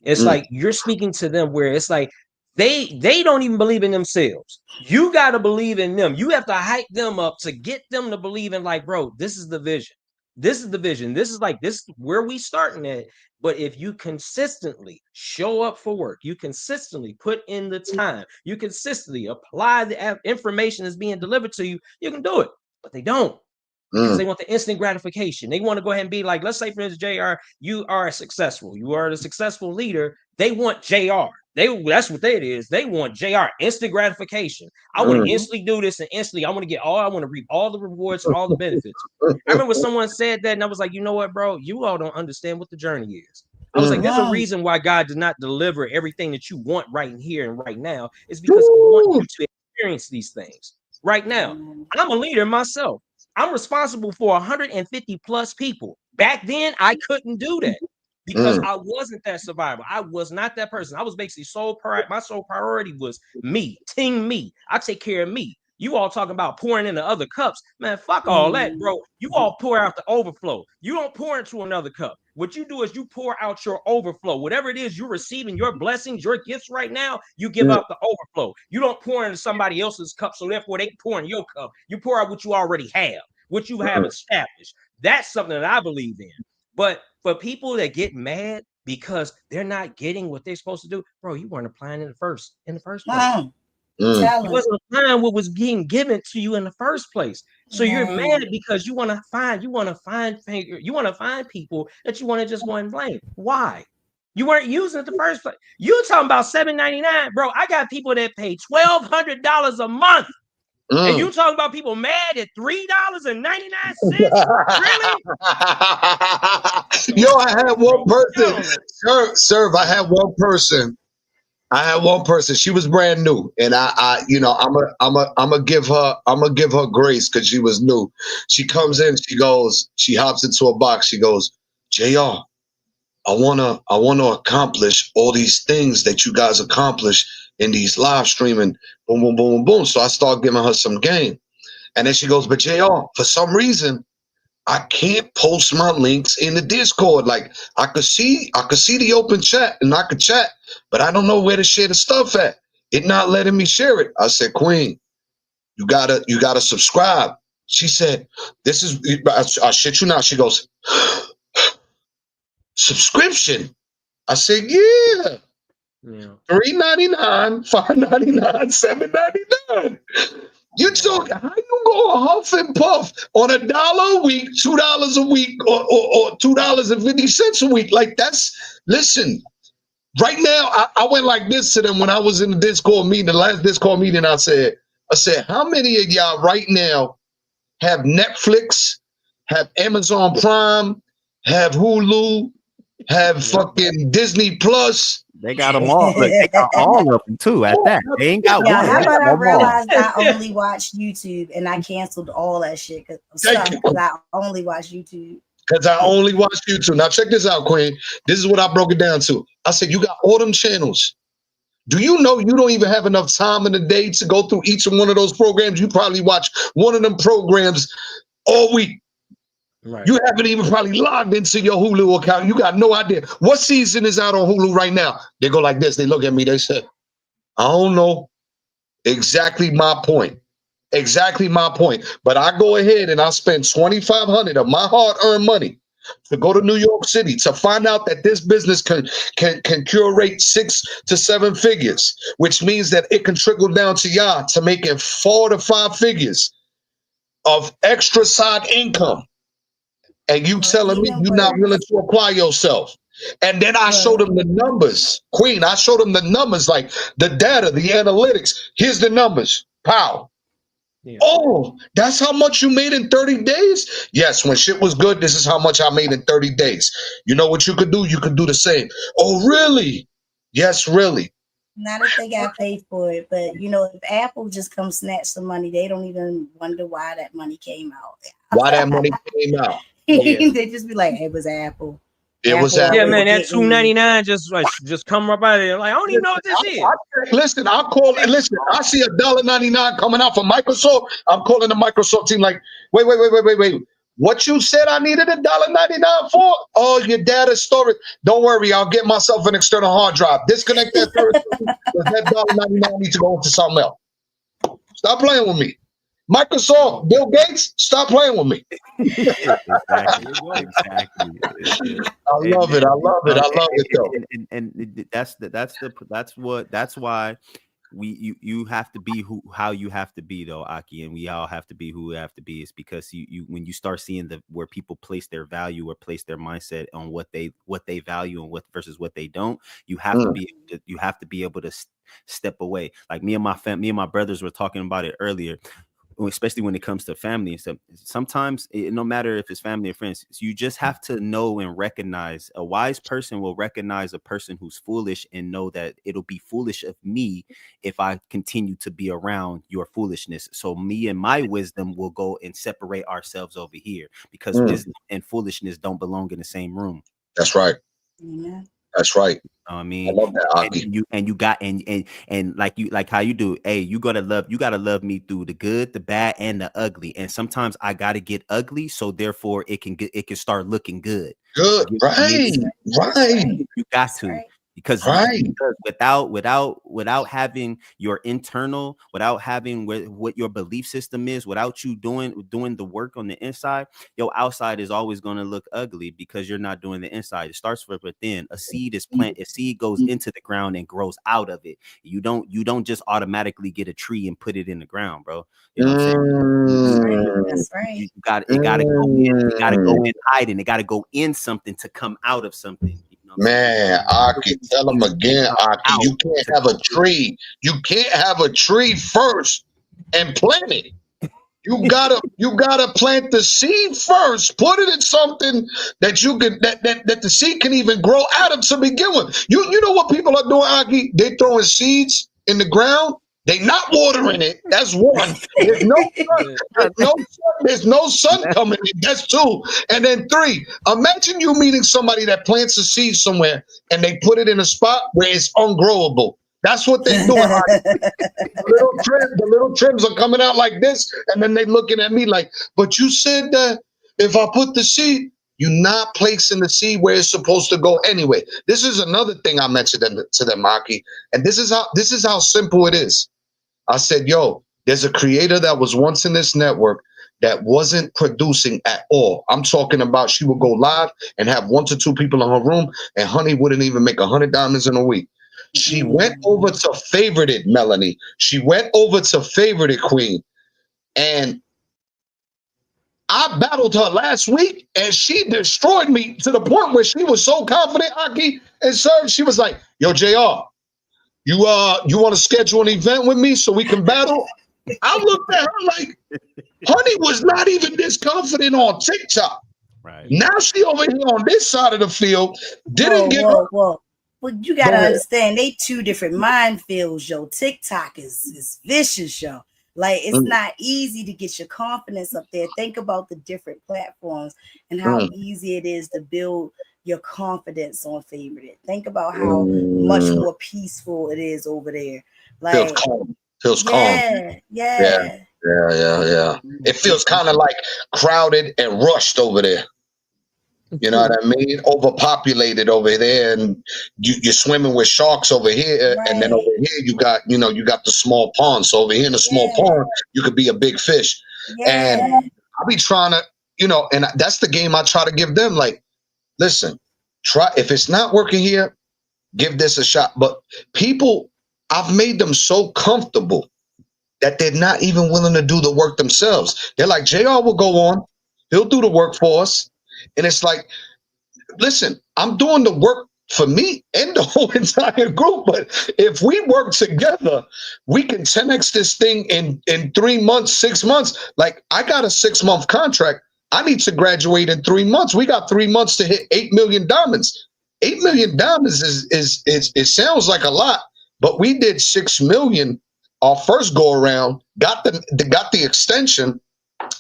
It's like you're speaking to them where it's like they don't even believe in themselves. You got to believe in them. You have to hype them up to get them to believe in, like, bro, this is the vision. This is the vision. This is where we starting at. But if you consistently show up for work, you consistently put in the time, you consistently apply the information that's being delivered to you, you can do it. But they don't. Because they want the instant gratification. They want to go ahead and be like, let's say, for instance, JR, you are the successful leader. They want JR. That's what it is. They want JR, instant gratification. I want to instantly do this, and instantly I want to reap all the rewards and all the benefits. I remember someone said that, and I was like, you know what, bro? You all don't understand what the journey is. I was like, there's a reason why God did not deliver everything that you want right here and right now. It's because He wants you to experience these things right now. I'm a leader myself. I'm responsible for 150 plus people. Back then, I couldn't do that because I wasn't that survivor. I was not that person. I was basically my sole priority was me, team me. I take care of me. You all talking about pouring into other cups. Man, fuck all that, bro. You all pour out the overflow. You don't pour into another cup. What you do is you pour out your overflow. Whatever it is you're receiving, your blessings, your gifts right now, you give out the overflow. You don't pour into somebody else's cup, so therefore they can pour in your cup. You pour out what you already have, what you have established. That's something that I believe in. But for people that get mad because they're not getting what they're supposed to do, bro, you weren't applying in the first place. You wasn't applying what was being given to you in the first place. So you're mad because you want to find people that you want to just go and blame. Why? You weren't using it the first place. You talking about $7.99, bro? I got people that pay $1,200 a month, and you talking about people mad at $3.99? Really? Yo, I had one person. Serve. I had one person. She was brand new, and I'm gonna give her grace because she was new. She comes in, she hops into a box. She goes, JR, I wanna accomplish all these things that you guys accomplish in these live streaming. Boom, boom, boom, boom, boom. So I start giving her some game, and then she goes, but JR, for some reason, I can't post my links in the Discord. Like I could see the open chat and I could chat, but I don't know where to share the stuff at. It not letting me share it. I said, Queen, you gotta subscribe. She said, this is, I shit you not. She goes, subscription. I said, yeah. $3.99, $5.99, $7.99. You took how you go huff and puff on $1 a week, $2 a week, or $2.50 a week? Like listen. Right now, I went like this to them when I was in the Discord meeting, the last Discord meeting. I said, how many of y'all right now have Netflix, have Amazon Prime, have Hulu, have fucking Disney Plus? They got them all. Look, they got all of them too. At that, they ain't got one. How about I realized I only watch YouTube and I canceled all that shit because I only watch YouTube. Because I only watch YouTube. Now check this out, Queen. This is what I broke it down to. I said, you got all them channels. Do you know you don't even have enough time in the day to go through each one of those programs? You probably watch one of them programs all week. Right. You haven't even probably logged into your Hulu account. You got no idea. What season is out on Hulu right now? They go like this. They look at me. They say, I don't know. Exactly my point. But I go ahead and I spend $2,500 of my hard-earned money to go to New York City to find out that this business can curate 6 to 7 figures, which means that it can trickle down to y'all to making 4 to 5 figures of extra side income. And you telling me you're not willing to apply yourself. And then I showed them the numbers. Queen, I showed them the numbers, like the data, the analytics. Here's the numbers. Pow. Yeah. Oh, that's how much you made in 30 days? Yes, when shit was good, this is how much I made in 30 days. You know what you could do? You could do the same. Oh, really? Yes, really. Not if they got paid for it, but if Apple just comes snatch some money, they don't even wonder why that money came out. Why that money came out? Yeah. They just be like, it was Apple. It was Apple. Yeah, man, that $2.99 just come up out of there. Like, I don't even know what this is. Listen, I see $1.99 coming out from Microsoft. I'm calling the Microsoft team like, wait. What you said I needed $1.99 for? Oh, your data storage. Don't worry, I'll get myself an external hard drive. Disconnect that service. That $1.99 needs to go into something else. Stop playing with me. Microsoft, Bill Gates, stop playing with me. Exactly. I love it though. And that's why you have to be how you have to be though, Aki, and we all have to be who we have to be. Is because you when you start seeing where people place their value or place their mindset on what they value and what versus what they don't, you have to be able to step away. Like me and my brothers were talking about it earlier. Especially when it comes to family and stuff. Sometimes, no matter if it's family or friends, you just have to know and recognize. A wise person will recognize a person who's foolish and know that it'll be foolish of me if I continue to be around your foolishness. So me and my wisdom will go and separate ourselves over here because wisdom and foolishness don't belong in the same room. That's right. Yeah. That's right. I mean, I love that, and like how you do. Hey, you gotta love me through the good, the bad, and the ugly. And sometimes I gotta get ugly, so therefore it can start looking good. Good, right. You got to. Because without having your internal, without having what your belief system is, without you doing the work on the inside, your outside is always going to look ugly because you're not doing the inside. It starts from within. A seed is planted. A seed goes into the ground and grows out of it. You don't just automatically get a tree and put it in the ground, bro. You know what I'm saying? That's right. It gotta go in hiding. It gotta go in something to come out of something. You know Man, Aki, tell him again, Aki. You can't have a tree. You can't have a tree first and plant it. You gotta plant the seed first. Put it in something that you can that the seed can even grow out of to begin with. You know what people are doing, Aki? They throwing seeds in the ground. They not watering it. That's one. There's no sun. There's no sun coming in. That's two. And then three. Imagine you meeting somebody that plants a seed somewhere and they put it in a spot where it's ungrowable. That's what they're doing. The little trims are coming out like this, and then they looking at me like, but you said that if I put the seed, you're not placing the seed where it's supposed to go anyway. This is another thing I mentioned to them, Aki, and this is how simple it is. I said, yo, there's a creator that was once in this network that wasn't producing at all. I'm talking about she would go live and have 1 to 2 people in her room, and honey wouldn't even make $100 in a week. She went over to Favorited, Melony. She went over to Favorited, Queen. And I battled her last week, and she destroyed me to the point where she was so confident, Aki, and Serge, she was like, yo, JR, you want to schedule an event with me so we can battle? I looked at her like, honey was not even this confident on TikTok. Right. Now she over here on this side of the field, didn't give her. Well, you gotta understand, they two different minefields, yo. TikTok is vicious, yo. Like, it's not easy to get your confidence up there. Think about the different platforms and how easy it is to build your confidence on Favorite. Think about how much more peaceful it is over there. Like, feels calm. Yeah. It feels kind of like crowded and rushed over there. You know what I mean? Overpopulated over there, and you're swimming with sharks over here, and then over here you got the small pond. So over here in the small pond, you could be a big fish. And I'll be trying to, and that's the game I try to give them. Like, listen, try, if it's not working here, give this a shot. But people, I've made them so comfortable that they're not even willing to do the work themselves. They're like, JR will go on, he'll do the work for us. And it's like, listen, I'm doing the work for me and the whole entire group. But if we work together, we can 10x this thing in 3 months, 6 months. Like, I got a 6-month contract. I need to graduate in 3 months. We got 3 months to hit 8 million diamonds. 8 million diamonds is it sounds like a lot, but we did 6 million our first go around, got the extension.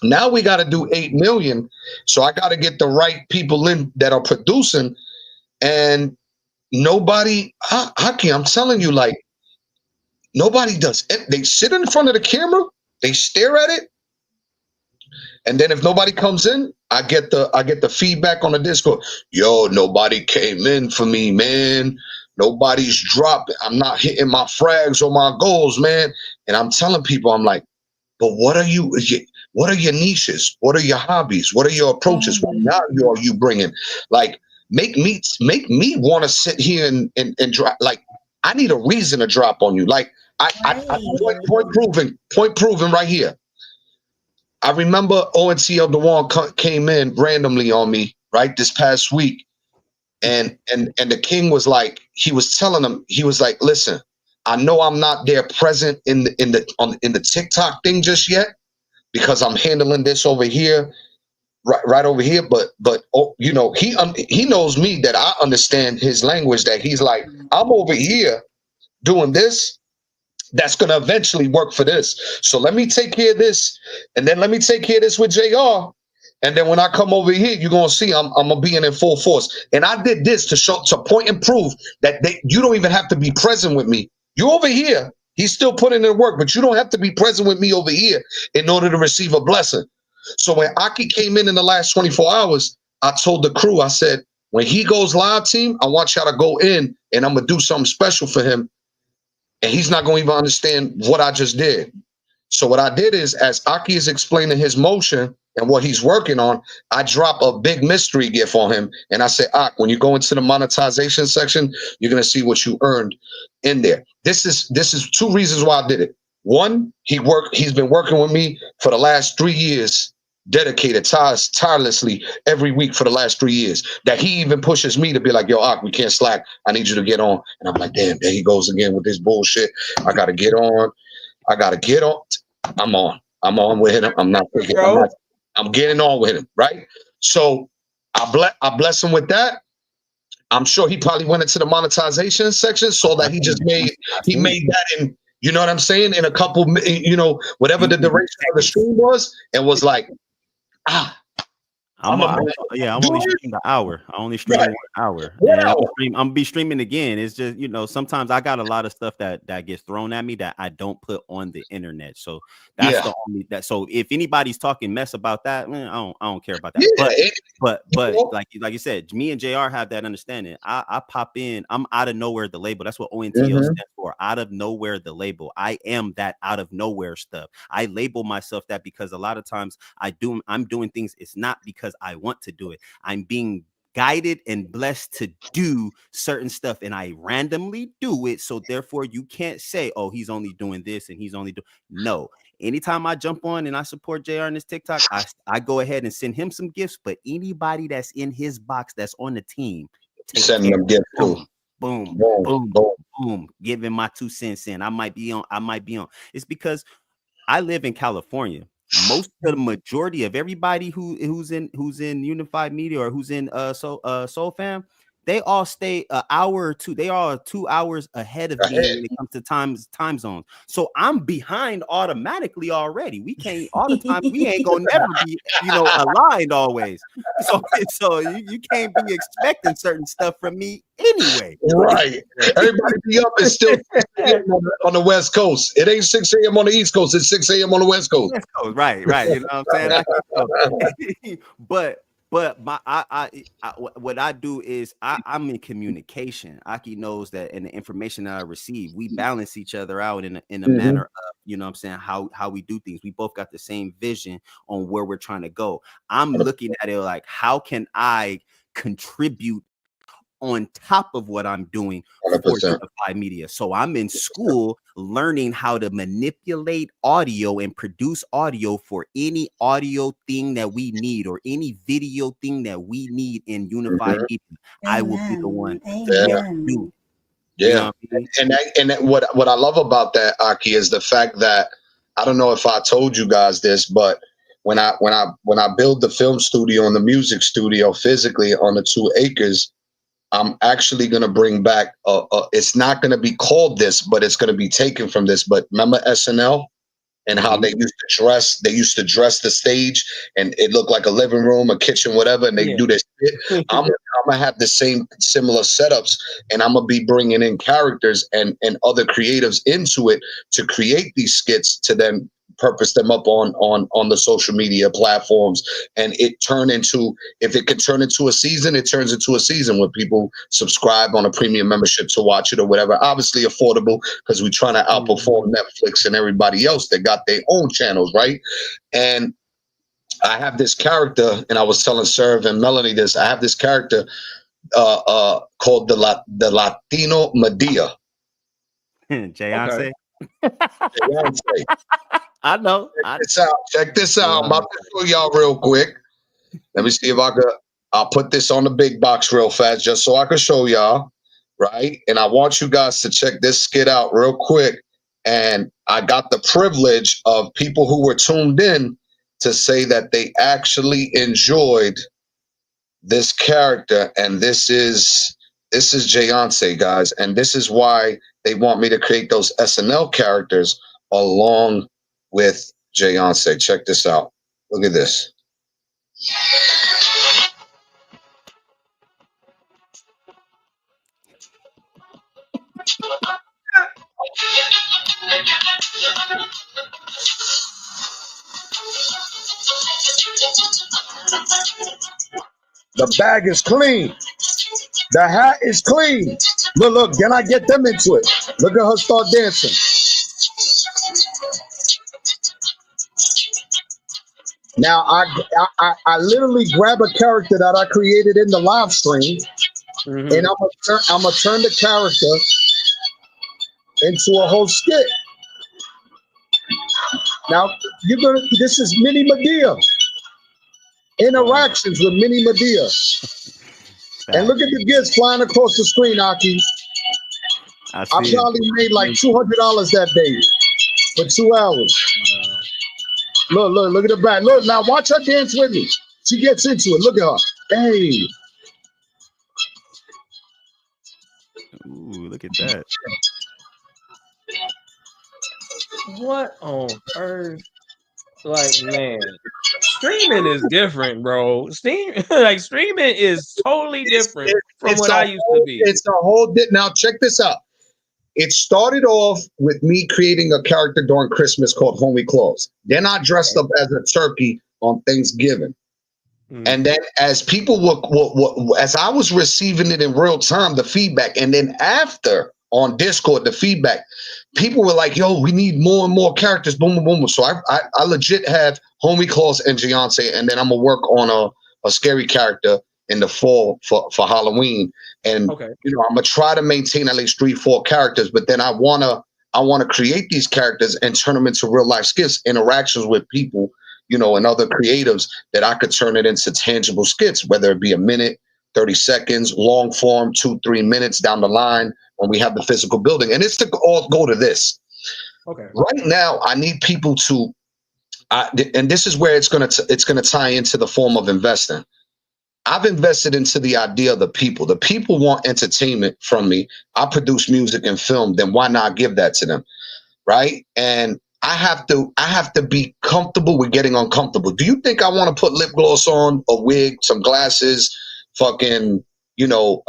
Now we got to do 8 million. So I got to get the right people in that are producing, and nobody, Haki, I'm telling you, like, nobody does it. They sit in front of the camera, they stare at it. And then if nobody comes in, I get the feedback on the Discord. Yo, nobody came in for me, man. Nobody's dropping. I'm not hitting my frags or my goals, man. And I'm telling people, I'm like, but what are your niches? What are your hobbies? What are your approaches? What value are you bringing? Like, make me want to sit here and drop. Like, I need a reason to drop on you. Like, point proven right here. I remember ONTL Dewan came in randomly on me right this past week, and the king was like, he was telling him, he was like, listen, I know I'm not there present in the TikTok thing just yet, because I'm handling this over here, right over here. But he knows me, that I understand his language, that he's like, I'm over here doing this. That's going to eventually work for this. So let me take care of this. And then let me take care of this with JR. And then when I come over here, you're going to see I'm going to be in full force. And I did this to point and prove that you don't even have to be present with me. You over here, he's still putting in work, but you don't have to be present with me over here in order to receive a blessing. So when Aki came in the last 24 hours, I told the crew, I said, when he goes live, team, I want y'all to go in and I'm going to do something special for him. And he's not going to even understand what I just did. So what I did is, as Aki is explaining his motion and what he's working on, I drop a big mystery gift on him. And I say, Ak, when you go into the monetization section, you're going to see what you earned in there. This is 2 reasons why I did it. One, he's been working with me for the last 3 years dedicated tirelessly every week for the last 3 years. That he even pushes me to be like, yo, Ak, we can't slack. I need you to get on. And I'm like, damn, there he goes again with this bullshit. I gotta get on. I gotta get on. I'm on. I'm on with him. I'm not thinking. I'm getting on with him, right? So I bless him with that. I'm sure he probably went into the monetization section, so that he made that in, you know what I'm saying, in a couple, whatever the duration of the stream was, and was like, I'm only streaming an hour. I only stream 1 hour. And I'm gonna be streaming again. It's just, sometimes I got a lot of stuff that gets thrown at me that I don't put on the internet. So that's the only that. So if anybody's talking mess about that, man, I don't care about that. But like you said, me and JR have that understanding. I pop in. I'm out of nowhere the label. That's what ONTO stands for. Out of nowhere the label. I am that out of nowhere stuff. I label myself that because a lot of times I'm doing things. It's not because I want to do it. I'm being guided and blessed to do certain stuff, and I randomly do it. So therefore, you can't say, "Oh, he's only doing this and he's only doing." No. Anytime I jump on and I support JR on this TikTok, I go ahead and send him some gifts. But anybody that's in his box that's on the team, send them gifts too. Boom, boom, boom, boom. Giving my 2 cents in. I might be on. It's because I live in California. Most of the majority of everybody who's in Unified Media or who's in Soul Fam, they all stay an hour or two. They are 2 hours ahead of me when it comes to time zones. So I'm behind automatically already. We can't all the time. We ain't gonna never be aligned always. So you can't be expecting certain stuff from me anyway. Right. Everybody be up and still 6 a.m. on the West Coast. It ain't 6 a.m. on the East Coast. It's 6 a.m. on the West Coast. Right. You know what I'm saying? But what I do is I'm in communication. Aki knows that, and the information that I receive, we balance each other out in a manner of, you know what I'm saying, how we do things. We both got the same vision on where we're trying to go. I'm looking at it like, how can I contribute on top of what I'm doing for Unified Media? So I'm in school learning how to manipulate audio and produce audio for any audio thing that we need or any video thing that we need in Unified Media. I will be the one to do. Yeah. And what I love about that, Aki, is the fact that, I don't know if I told you guys this, but when I build the film studio and the music studio physically on the 2 acres, I'm actually going to bring back, it's not going to be called this, but it's going to be taken from this. But remember SNL and how they used to dress the stage and it looked like a living room, a kitchen, whatever, and they do this shit. I'm going to have the same similar setups, and I'm going to be bringing in characters and other creatives into it to create these skits to then purpose them up on the social media platforms, and if it can turn into a season, it turns into a season where people subscribe on a premium membership to watch it or whatever. Obviously affordable, because we're trying to outperform Netflix and everybody else that got their own channels, right? And I have this character, and I was telling Serve and Melony this. I have this character called the Latino Medea. Beyonce. Beyonce. I know. Check this out. I'm about to show y'all real quick. Let me see if I'll put this on the big box real fast just so I can show y'all, right? And I want you guys to check this skit out real quick. And I got the privilege of people who were tuned in to say that they actually enjoyed this character. And this is Beyonce, guys. And this is why they want me to create those SNL characters along with Beyonce. Check this out. Look at this. The bag is clean. The hat is clean. Look, can I get them into it? Look at her start dancing. Now, I literally grab a character that I created in the live stream, and I'm gonna turn the character into a whole skit. Now, this is Mini Medea. Interactions with Mini Medea. And look at the gifts flying across the screen, Aki. I probably made like $200 that day for 2 hours. Look at the back. Look, now watch her dance with me. She gets into it. Look at her. Hey. Ooh, look at that. What on earth? Like, man, streaming is different, bro. Streaming is totally different from what I used to be. It's a whole now check this out. It started off with me creating a character during Christmas called Homie Claus. Then I dressed up as a turkey on Thanksgiving. And then as people were as I was receiving it in real time, the feedback, and then after on Discord, the feedback, people were like, yo, we need more and more characters. Boom, boom, boom. So I legit have Homie Claus and Beyonce, and then I'm gonna work on a scary character in the fall for Halloween. And you know, I'm gonna try to maintain at least 3-4 characters, but then I wanna create these characters and turn them into real life skits, interactions with people, you know, and other creatives that I could turn it into tangible skits, whether it be a minute, 30 seconds, long form, 2-3 minutes down the line when we have the physical building. And it's to all go to this. Right now, I need people to, and this is where it's gonna tie into the form of investing. I've invested into the idea of the people. The people want entertainment from me. I produce music and film. Then why not give that to them, right? And I have to be comfortable with getting uncomfortable. Do you think I want to put lip gloss on, a wig, some glasses, fucking, you know,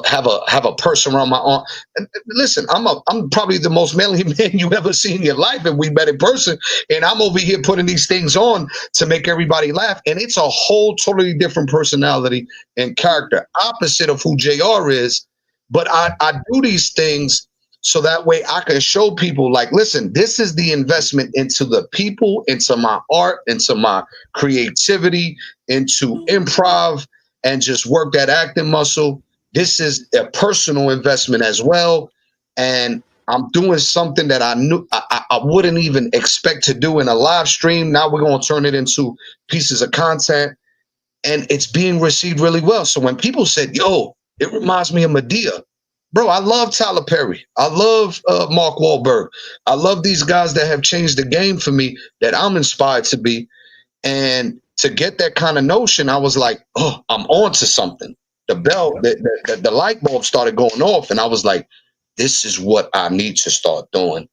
have a purse around my arm? And listen, I'm probably the most manly man you ever seen in your life, if we met in person. And I'm over here putting these things on to make everybody laugh. And it's a whole totally different personality and character, opposite of who JR is. But I do these things so that way I can show people, like, listen, this is the investment into the people, into my art, into my creativity, into improv, and just work that acting muscle. This is a personal investment as well. And I'm doing something that I knew I wouldn't even expect to do in a live stream. Now we're going to turn it into pieces of content, and it's being received really well. So when people said, yo, it reminds me of Medea, bro, I love Tyler Perry. I love Mark Wahlberg. I love these guys that have changed the game for me, that I'm inspired to be. And to get that kind of notion, I was like, oh, I'm on to something. The bell, the light bulb started going off, and I was like, this is what I need to start doing.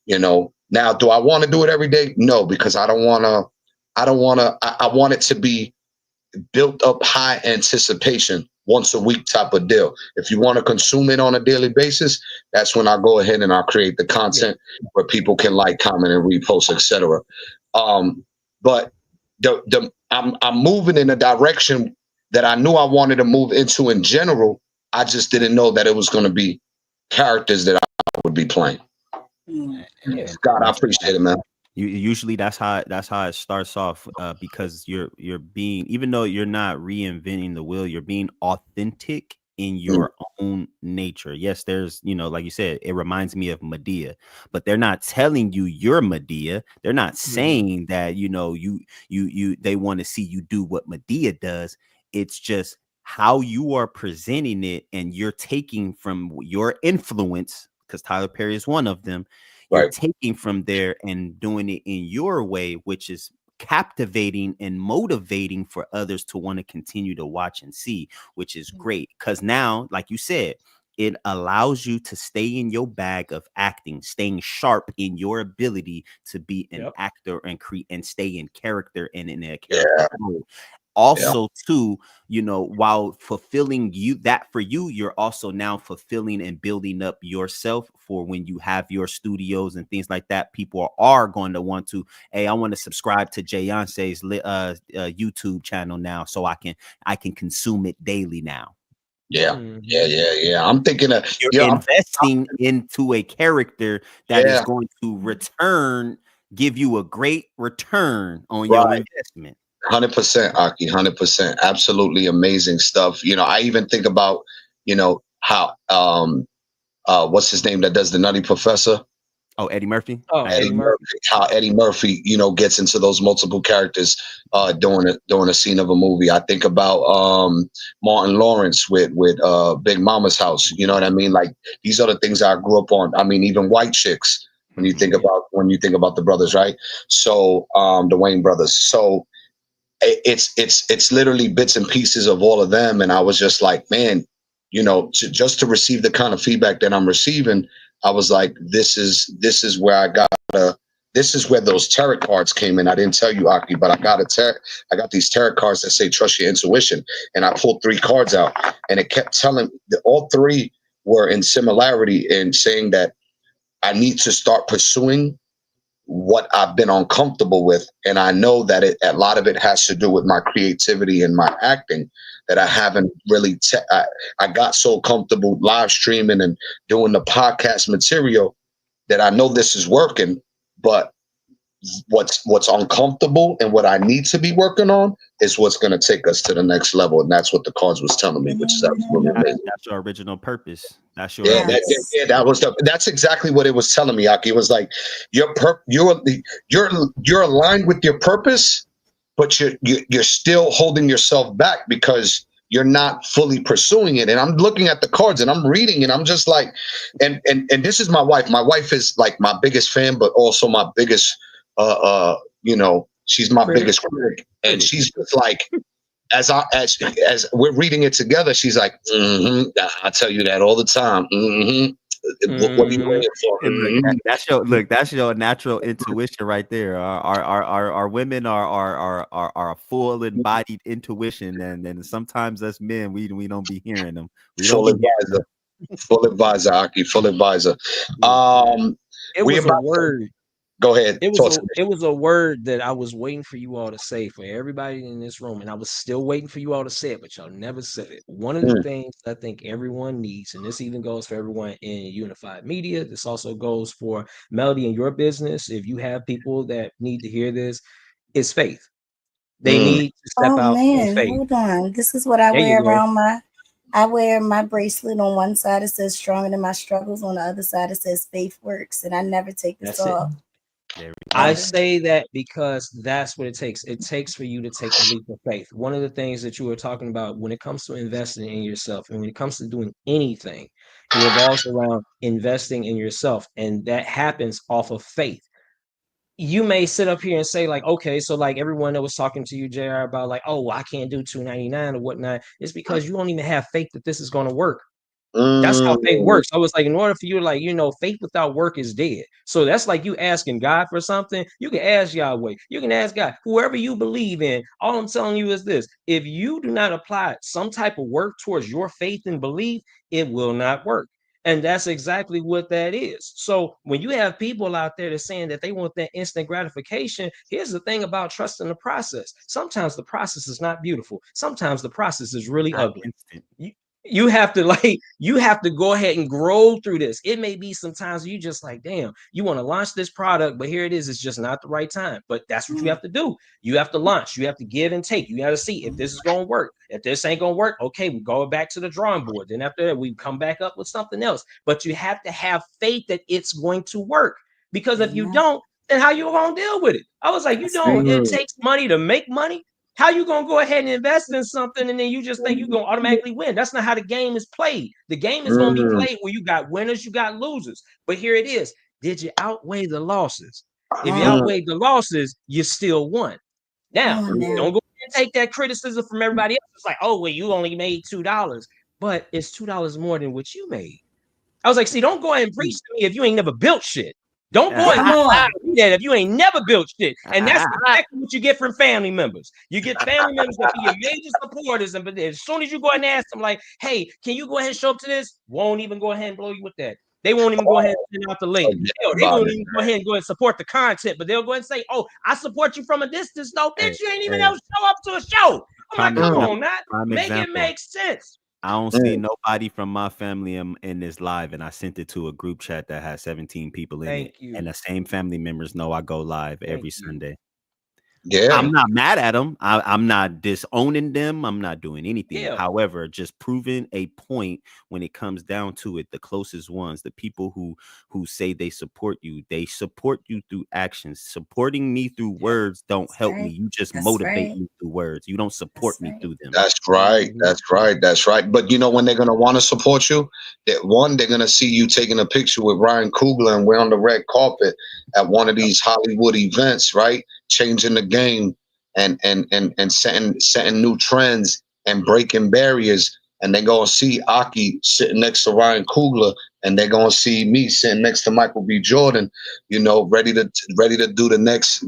You know, now, do I want to do it every day? No, because I want it to be built up high anticipation, once a week type of deal. If you want to consume it on a daily basis, that's when I go ahead and I'll create the content where people can like, comment, and repost, etc. But I'm moving in a direction that I knew I wanted to move into in general. I just didn't know that it was going to be characters that I would be playing. God, I appreciate it, man. Usually that's how it starts off, because you're being, even though you're not reinventing the wheel, you're being authentic in your own nature. Yes, there's, you know, like you said, it reminds me of Medea, but they're not telling you you're Medea. They're not saying that, you know, they want to see you do what Medea does. It's just how you are presenting it, and you're taking from your influence, because Tyler Perry is one of them. You're taking from there and doing it in your way, which is captivating and motivating for others to want to continue to watch and see, which is great. Because now, like you said, it allows you to stay in your bag of acting, staying sharp in your ability to be an actor and create and stay in character and in a character mode. Also, too, you know, while fulfilling that for you, you're also now fulfilling and building up yourself for when you have your studios and things like that. People are going to want to, hey, I want to subscribe to Beyonce's YouTube channel now, so I can consume it daily now. Yeah. I'm thinking of you're investing into a character that is going to give you a great return on your investment. 100%, Aki, 100%. Absolutely amazing stuff. You know, I even think about, you know, how what's his name that does the Nutty Professor? Oh, Eddie Murphy. Oh, Eddie Murphy. How Eddie Murphy, you know, gets into those multiple characters during a scene of a movie. I think about Martin Lawrence with Big Mama's House. You know what I mean? Like these are the things I grew up on. I mean, even White Chicks. When you think about the brothers, right? So the Wayne brothers. So it's literally bits and pieces of all of them, and I was just like, man, you know, just to receive the kind of feedback that I'm receiving, I was like, this is where this is where those tarot cards came in. I didn't tell you, Aki, but I got these tarot cards that say trust your intuition, and I pulled 3 cards out, and it kept telling that all 3 were in similarity in saying that I need to start pursuing what I've been uncomfortable with. And I know that a lot of it has to do with my creativity and my acting that I haven't really, I got so comfortable live streaming and doing the podcast material that I know this is working, but what's uncomfortable and what I need to be working on is what's going to take us to the next level. And that's what the cards was telling me, which is absolutely amazing. That's your original purpose. That's your that's exactly what it was telling me, Aki. It was like you're aligned with your purpose, but you're still holding yourself back because you're not fully pursuing it. And I'm looking at the cards and I'm reading and I'm just like, and this is my wife. My wife is like my biggest fan, but also my biggest you know, she's my biggest critic, and she's just like, as we're reading it together, she's like, I tell you that all the time. What are you waiting for? That's your natural intuition right there. Our women are a full embodied intuition, and sometimes us men we don't be hearing them. Full advisor, Aki, full advisor. It was a word. Go ahead. It was a word that I was waiting for you all to say, for everybody in this room, and I was still waiting for you all to say it, but y'all never said it. One of the things I think everyone needs, and this even goes for everyone in Unified Media, this also goes for Melody in your business, if you have people that need to hear this, is faith. They need to step out in faith. Hold on. This is what I wear around I wear my bracelet. On one side it says stronger than my struggles, on the other side it says faith works, and I never take this off. I say that because that's what it takes. It takes for you to take a leap of faith. One of the things that you were talking about when it comes to investing in yourself, and when it comes to doing anything, it revolves around investing in yourself, and that happens off of faith. You may sit up here and say, like, okay, so like everyone that was talking to you, JR, about like, oh, I can't do $299 or whatnot. It's because you don't even have faith that this is going to work. That's how faith works. I was like, in order for you to, like, you know, faith without work is dead. So that's like you asking God for something. You can ask Yahweh. You can ask God, whoever you believe in. All I'm telling you is this: if you do not apply some type of work towards your faith and belief, it will not work. And that's exactly what that is. So when you have people out there that's saying that they want that instant gratification, here's the thing about trusting the process. Sometimes the process is not beautiful. Sometimes the process is really ugly. You have to go ahead and grow through this. It may be sometimes you just like, damn, you want to launch this product, but here it is, it's just not the right time. But that's what you have to do. You have to launch, you have to give and take. You got to see if this is going to work. If this ain't going to work, okay, we go back to the drawing board. Then after that, we come back up with something else. But you have to have faith that it's going to work, because if you don't, then how you going to deal with it? I was like, it takes money to make money. How you gonna go ahead and invest in something and then you just think you're gonna automatically win? That's not how the game is played. The game is gonna be played where you got winners, you got losers. But here it is. Did you outweigh the losses? If you outweighed the losses, you still won. Now, don't go and take that criticism from everybody else. It's like, oh, well, you only made $2, but it's $2 more than what you made. I was like, see, don't go ahead and preach to me if you ain't never built shit. Don't go and lie to me that if you ain't never built shit. And that's exactly what you get from family members. You get family members that be your major supporters, and but as soon as you go ahead and ask them, like, hey, can you go ahead and show up to this? Won't even go ahead and blow you with that. They won't even go ahead and send out the link. They won't even go ahead and support the content, but they'll go ahead and say, oh, I support you from a distance. No, bitch, you ain't even ever show up to a show. I'm like, come on, not make it make sense. I don't see nobody from my family in this live, and I sent it to a group chat that has 17 people in it. And the same family members know I go live every Sunday. Yeah. I'm not mad at them. I'm not disowning them. I'm not doing anything. Yeah. However, just proving a point when it comes down to it, the closest ones, the people who say they support you through actions. Supporting me through words don't That's help right. me. You just That's motivate right. me through words. You don't support That's me right. through them. That's right. Mhm. That's right. That's right. But you know when they're gonna want to support you, that one, they're gonna see you taking a picture with Ryan Coogler and we're on the red carpet at one of these Hollywood events, right? Changing the game and setting new trends and breaking barriers. And they're gonna see Aki sitting next to Ryan Coogler, and they're gonna see me sitting next to Michael B. Jordan, you know, ready to do the next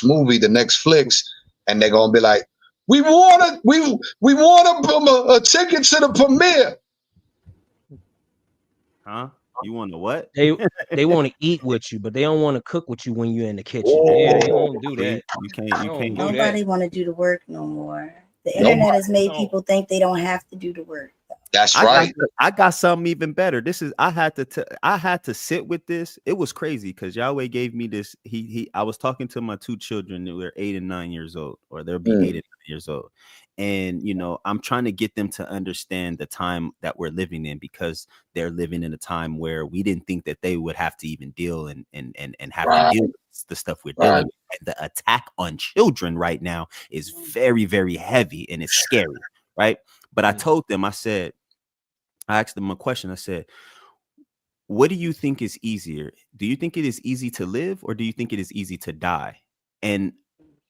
movie, the next flicks, and they're gonna be like, we want a ticket to the premiere. Huh? You want to what? They want to eat with you, but they don't want to cook with you when you're in the kitchen. They Oh, don't do See, that. you can't They don't do that. Nobody want to do the work no more. The Nobody. internet has made No. people think they don't have to do the work. That's I right. got something even better. This is I had to sit with this. It was crazy because Yahweh gave me this. I was talking to my two children who were 8 and 9 years old, or they'll be 8 and 9 years old. And you know, I'm trying to get them to understand the time that we're living in, because they're living in a time where we didn't think that they would have to even deal and have Right. to deal with the stuff we're Right. dealing with. And the attack on children right now is very, very heavy and it's scary, right? But I told them, I asked them a question. I said, what do you think is easier? Do you think it is easy to live, or do you think it is easy to die? And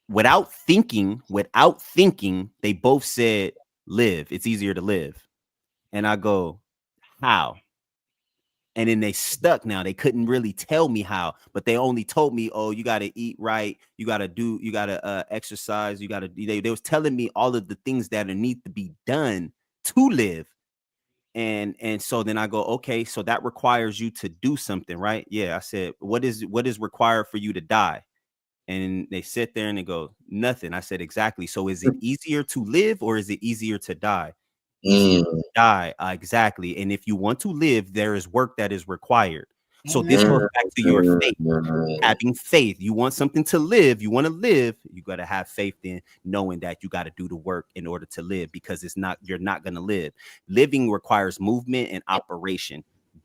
without thinking, they both said live. It's easier to live. And I go, how? And then they stuck now. They couldn't really tell me how, but they only told me, oh, you got to eat right. You got to exercise. They was telling me all of the things that need to be done to live. And so then I go, okay, so that requires you to do something, right? Yeah. I said, what is required for you to die? And they sit there and they go, nothing. I said, exactly. So is it easier to live, or is it easier to die? Easier to die. Exactly. And if you want to live, there is work that is required. So this goes back to your faith. Having faith. You want something to live, you want to live, you got to have faith in knowing that you got to do the work in order to live, because you're not going to live. Living requires movement and operation.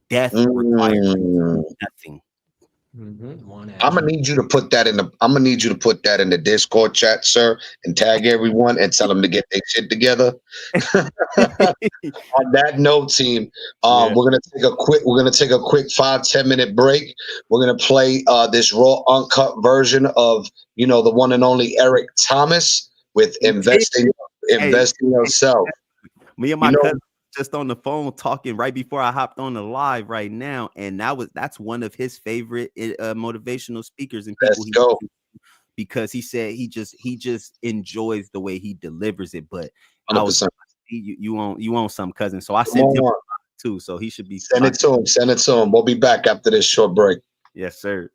Death requires nothing. I'm gonna need you to put that in the Discord chat, sir, and tag everyone and tell them to get their shit together. On that note, team, Yeah. we're gonna take a quick 5-10 minute break. We're gonna play this raw uncut version of the one and only Eric Thomas with investing yourself. Me and my cousin just on the phone talking right before I hopped on the live right now, and that's one of his favorite motivational speakers and people. Let's go. Because he said he just enjoys the way he delivers it. But 100%. You own some cousin, so I sent him too, so he should be send it to him. We'll be back after this short break. Yes, sir.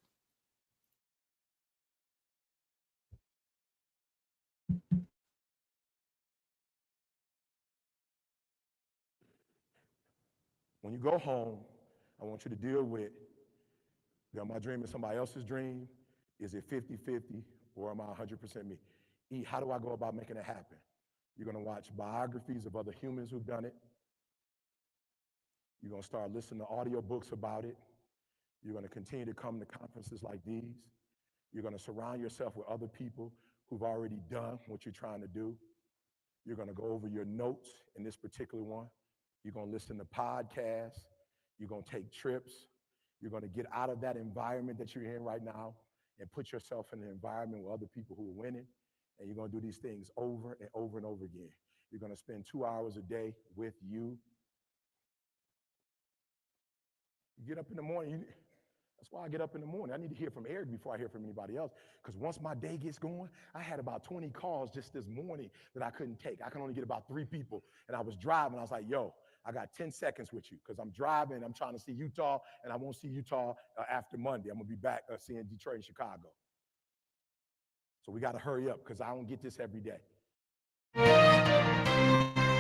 When you go home, I want you to deal with, am I dreaming somebody else's dream? Is it 50-50, or am I 100% me? How do I go about making it happen? You're going to watch biographies of other humans who've done it. You're going to start listening to audio books about it. You're going to continue to come to conferences like these. You're going to surround yourself with other people who've already done what you're trying to do. You're going to go over your notes in this particular one. You're going to listen to podcasts. You're going to take trips. You're going to get out of that environment that you're in right now and put yourself in an environment with other people who are winning. And you're going to do these things over and over and over again. You're going to spend 2 hours a day with you. You get up in the morning. That's why I get up in the morning. I need to hear from Eric before I hear from anybody else. Because once my day gets going, I had about 20 calls just this morning that I couldn't take. I can only get about 3 people. And I was driving. I was like, yo, I got 10 seconds with you because I'm driving. I'm trying to see Utah, and I won't see Utah after Monday. I'm going to be back seeing Detroit and Chicago. So we got to hurry up because I don't get this every day.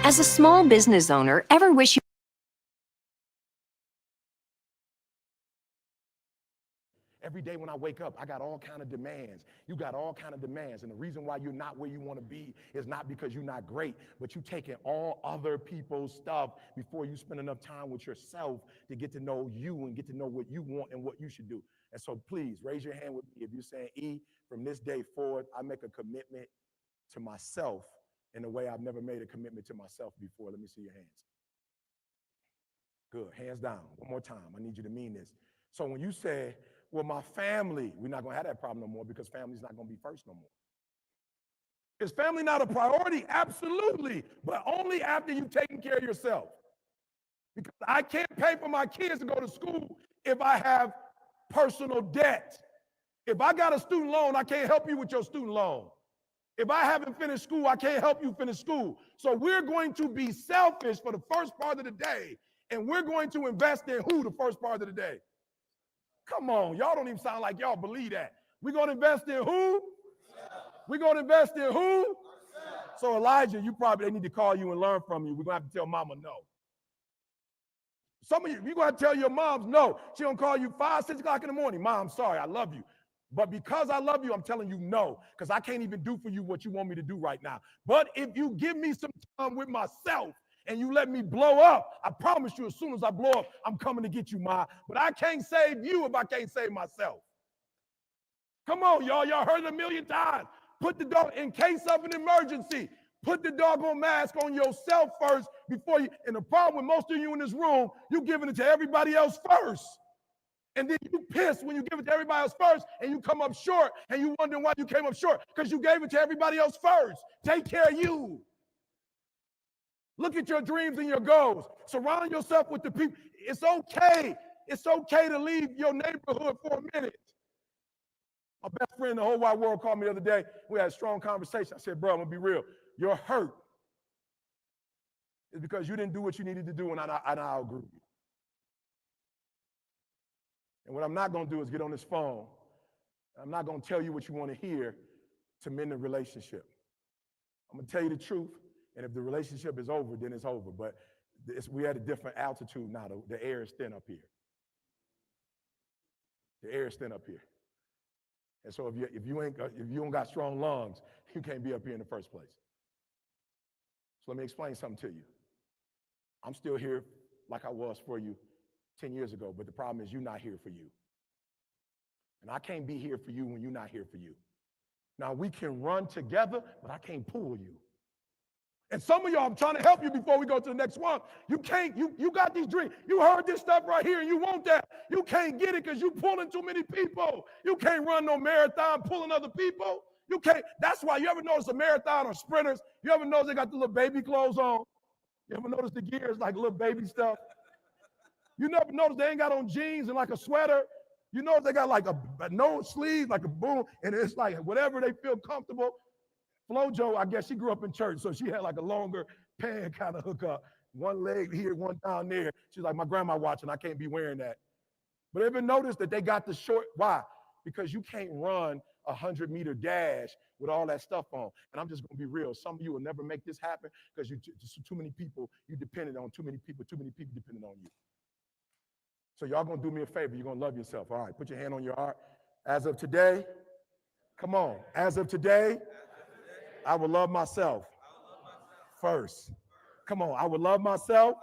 As a small business owner, ever wish you Every day when I wake up, I got all kind of demands. You got all kind of demands. And the reason why you're not where you want to be is not because you're not great, but you taking all other people's stuff before you spend enough time with yourself to get to know you and get to know what you want and what you should do. And so please raise your hand with me if you're saying, E, from this day forward, I make a commitment to myself in a way I've never made a commitment to myself before. Let me see your hands. Good, hands down. One more time, I need you to mean this. So when you say, well, my family, we're not gonna have that problem no more because family's not gonna be first no more. Is family not a priority? Absolutely, but only after you've taken care of yourself. Because I can't pay for my kids to go to school if I have personal debt. If I got a student loan, I can't help you with your student loan. If I haven't finished school, I can't help you finish school. So we're going to be selfish for the first part of the day, and we're going to invest in who the first part of the day? Come on, y'all don't even sound like y'all believe that. We're going to invest in who? We're going to invest in who? So Elijah, they need to call you and learn from you. We're going to have to tell mama no. Some of you're going to tell your moms no. She going to call you 5, 6 o'clock in the morning. Mom, I'm sorry, I love you. But because I love you, I'm telling you no, because I can't even do for you what you want me to do right now. But if you give me some time with myself and you let me blow up, I promise you as soon as I blow up, I'm coming to get you, Ma. But I can't save you if I can't save myself. Come on, y'all. Y'all heard it a million times. Put the dog, in case of an emergency, put the doggone mask on yourself first before you, and the problem with most of you in this room, you giving it to everybody else first. And then you piss when you give it to everybody else first and you come up short and you wondering why you came up short because you gave it to everybody else first. Take care of you. Look at your dreams and your goals. Surround yourself with the people. It's okay. It's okay to leave your neighborhood for a minute. My best friend in the whole wide world called me the other day. We had a strong conversation. I said, bro, I'm going to be real. Your hurt is because you didn't do what you needed to do and I outgrew you. And what I'm not going to do is get on this phone. I'm not going to tell you what you want to hear to mend the relationship. I'm going to tell you the truth. And if the relationship is over, then it's over. But we're at a different altitude now. The air is thin up here. The air is thin up here. And so if you don't got strong lungs, you can't be up here in the first place. So let me explain something to you. I'm still here like I was for you 10 years ago, but the problem is you're not here for you. And I can't be here for you when you're not here for you. Now we can run together, but I can't pull you. And some of y'all, I'm trying to help you before we go to the next one. You can't, you got these dreams. You heard this stuff right here and you want that. You can't get it because you pulling too many people. You can't run no marathon pulling other people. You can't. That's why you ever notice a marathon or sprinters, you ever notice they got the little baby clothes on? You ever notice the gears like little baby stuff? You never notice they ain't got on jeans and like a sweater. You notice they got like a no sleeve, like a boom, and it's like whatever they feel comfortable. FloJo, I guess she grew up in church, so she had like a longer pant kind of hookup. One leg here, one down there. She's like, my grandma watching, I can't be wearing that. But ever notice that they got the short, why? Because you can't run a 100-meter dash with all that stuff on. And I'm just gonna be real. Some of you will never make this happen because just too many people, you depended on too many people depending on you. So y'all gonna do me a favor, you're gonna love yourself. All right, put your hand on your heart. As of today, come on, as of today, I will love myself first. Come on, I will love myself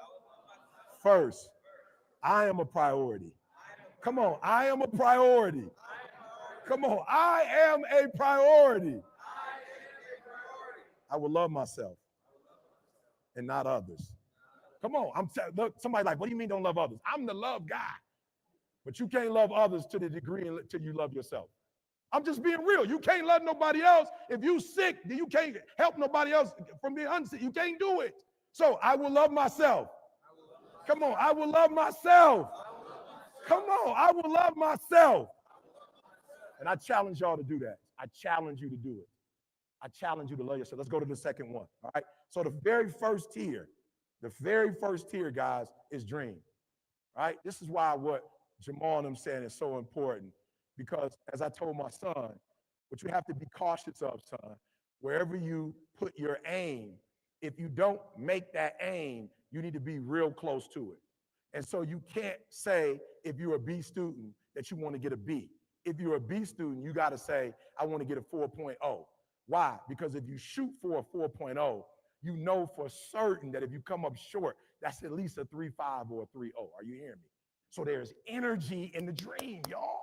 first. I am a priority. Come on, I am a priority. Come on, I am a priority. I will love myself and not others. Come on, look, somebody like, what do you mean don't love others? I'm the love guy. But you can't love others to the degree until you love yourself. I'm just being real. You can't love nobody else. If you sick, then you can't help nobody else from being unsick. You can't do it. So I will love myself. Come on, I will love myself. Come on, I will love myself. And I challenge y'all to do that. I challenge you to do it. I challenge you to love yourself. Let's go to the second one, all right? So the very first tier, guys, is dream, all right? This is why what Jamal and them saying is so important, because as I told my son, what you have to be cautious of, son, wherever you put your aim, if you don't make that aim, you need to be real close to it. And so you can't say if you're a B student that you want to get a B. If you're a B student, you got to say, I want to get a 4.0. Why? Because if you shoot for a 4.0, you know for certain that if you come up short, that's at least a 3.5 or a 3.0. Are you hearing me? So there's energy in the dream, y'all.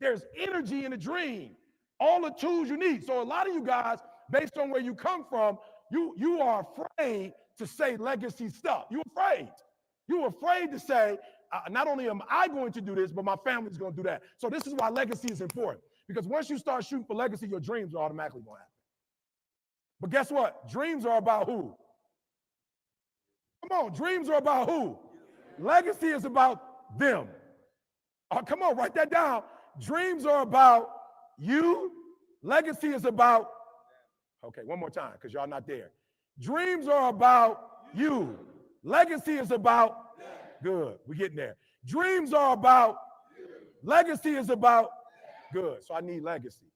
There's energy in the dream. All the tools you need. So a lot of you guys, based on where you come from, you are afraid to say legacy stuff. You're afraid. You're afraid to say, not only am I going to do this, but my family's going to do that. So this is why legacy is important. Because once you start shooting for legacy, your dreams are automatically going to happen. But guess what? Dreams are about who? Come on, dreams are about who? Legacy is about them. Come on, write that down. Dreams are about you. Legacy is about, okay, one more time, because y'all not there. Dreams are about you. Legacy is about, good, we're getting there. Dreams are about, legacy is about, good. So I need legacy,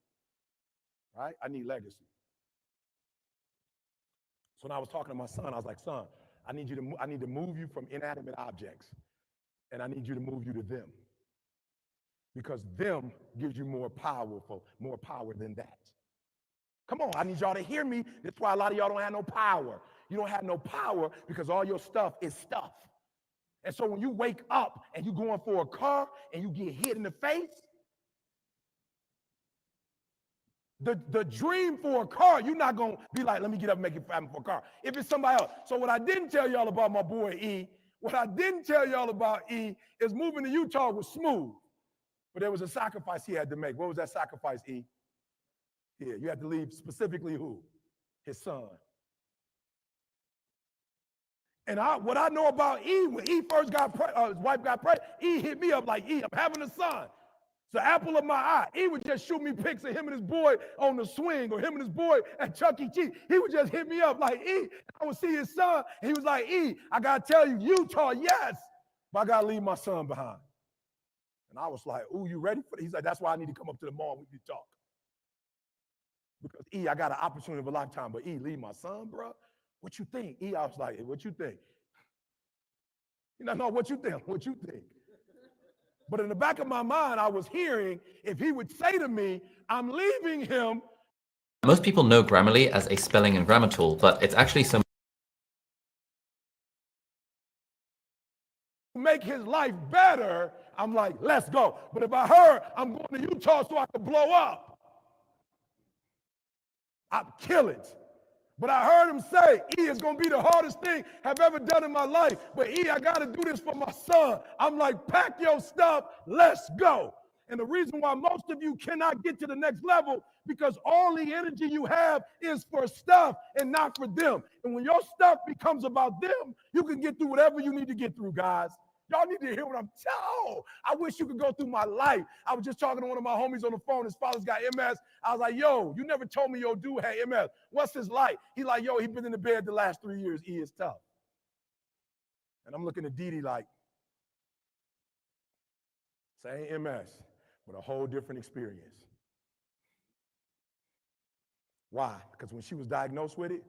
right? I need legacy. So when I was talking to my son, I was like, son, I need to move you from inanimate objects, and I need you to move you to them. Because them gives you more power than that. Come on, I need y'all to hear me. That's why a lot of y'all don't have no power. You don't have no power because all your stuff is stuff. And so when you wake up and you're going for a car and you get hit in the face, the dream for a car, you're not going to be like, let me get up and make it happen for a car. If it's somebody else. So what I didn't tell y'all about my boy E, what I didn't tell y'all about E is moving to Utah was smooth. But there was a sacrifice he had to make. What was that sacrifice, E? Yeah, you had to leave specifically who? His son. And what I know about E, when E first got his wife got pregnant, E hit me up like, E, I'm having a son. It's the apple of my eye. E would just shoot me pics of him and his boy on the swing or him and his boy at Chuck E. Cheese. He would just hit me up like, E, I would see his son. And he was like, E, I got to tell you, Utah, yes, but I got to leave my son behind. And I was like, ooh, you ready for it? He's like, that's why I need to come up to the mall with you talk. Because E, I got an opportunity of a lifetime, but E, leave my son, bro. What you think? E, I was like, hey, what you think? You know, no, what you think? What you think? But in the back of my mind, I was hearing if he would say to me, I'm leaving him. Most people know Grammarly as a spelling and grammar tool, but it's actually some make his life better. I'm like, let's go. But if I heard I'm going to Utah so I could blow up, I'd kill it. But I heard him say, E, it's going to be the hardest thing I've ever done in my life. But E, I got to do this for my son. I'm like, pack your stuff, let's go. And the reason why most of you cannot get to the next level, because all the energy you have is for stuff and not for them. And when your stuff becomes about them, you can get through whatever you need to get through, guys. Y'all need to hear what I'm telling. I wish you could go through my life. I was just talking to one of my homies on the phone. His father's got MS. I was like, yo, you never told me your dude had MS. What's his like? He like, yo, he been in the bed the last 3 years. He is tough. And I'm looking at Didi like, same MS, but a whole different experience. Why? Because when she was diagnosed with it,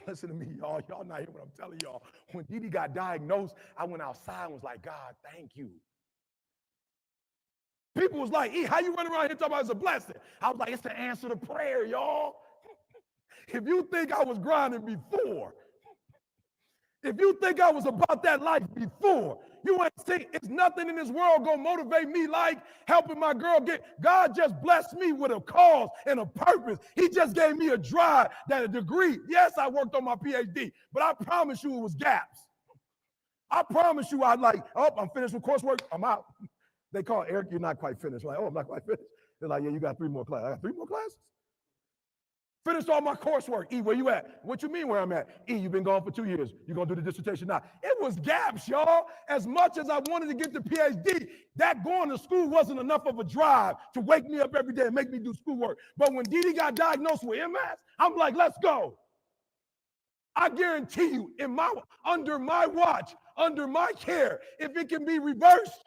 listen to me, y'all. Y'all not hearing what I'm telling y'all. When Didi got diagnosed, I went outside and was like, God, thank you. People was like, E, how you running around here talking about it's a blessing? I was like, it's the answer to prayer, y'all. If you think I was grinding before, if you think I was about that life before, you ain't seen, it's nothing in this world gonna motivate me like helping my girl get, God just blessed me with a cause and a purpose. He just gave me a drive, that a degree. Yes, I worked on my PhD, but I promise you it was gaps. I promise you I'd like, oh, I'm finished with coursework, I'm out. They call Eric, you're not quite finished. I'm like, oh, I'm not quite finished. They're like, yeah, you got 3 more classes. I got 3 more classes? Finished all my coursework. E, where you at? What you mean where I'm at? E, you've been gone for 2 years. You're going to do the dissertation now. It was gaps, y'all. As much as I wanted to get the PhD, that going to school wasn't enough of a drive to wake me up every day and make me do schoolwork. But when Didi got diagnosed with MS, I'm like, let's go. I guarantee you, under my watch, under my care, if it can be reversed,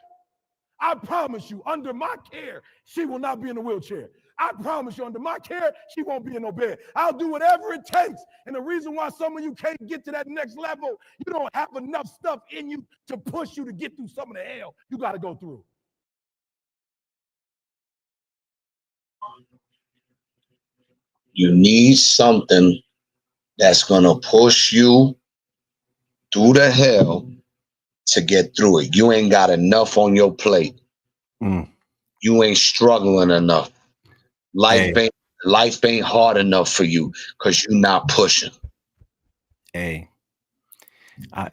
I promise you, under my care, she will not be in a wheelchair. I promise you, under my care, she won't be in no bed. I'll do whatever it takes. And the reason why some of you can't get to that next level, you don't have enough stuff in you to push you to get through some of the hell you got to go through. You need something that's gonna push you through the hell to get through it. You ain't got enough on your plate. Mm. You ain't struggling enough. Life Hey. ain't hard enough for you because you're not pushing. Hey,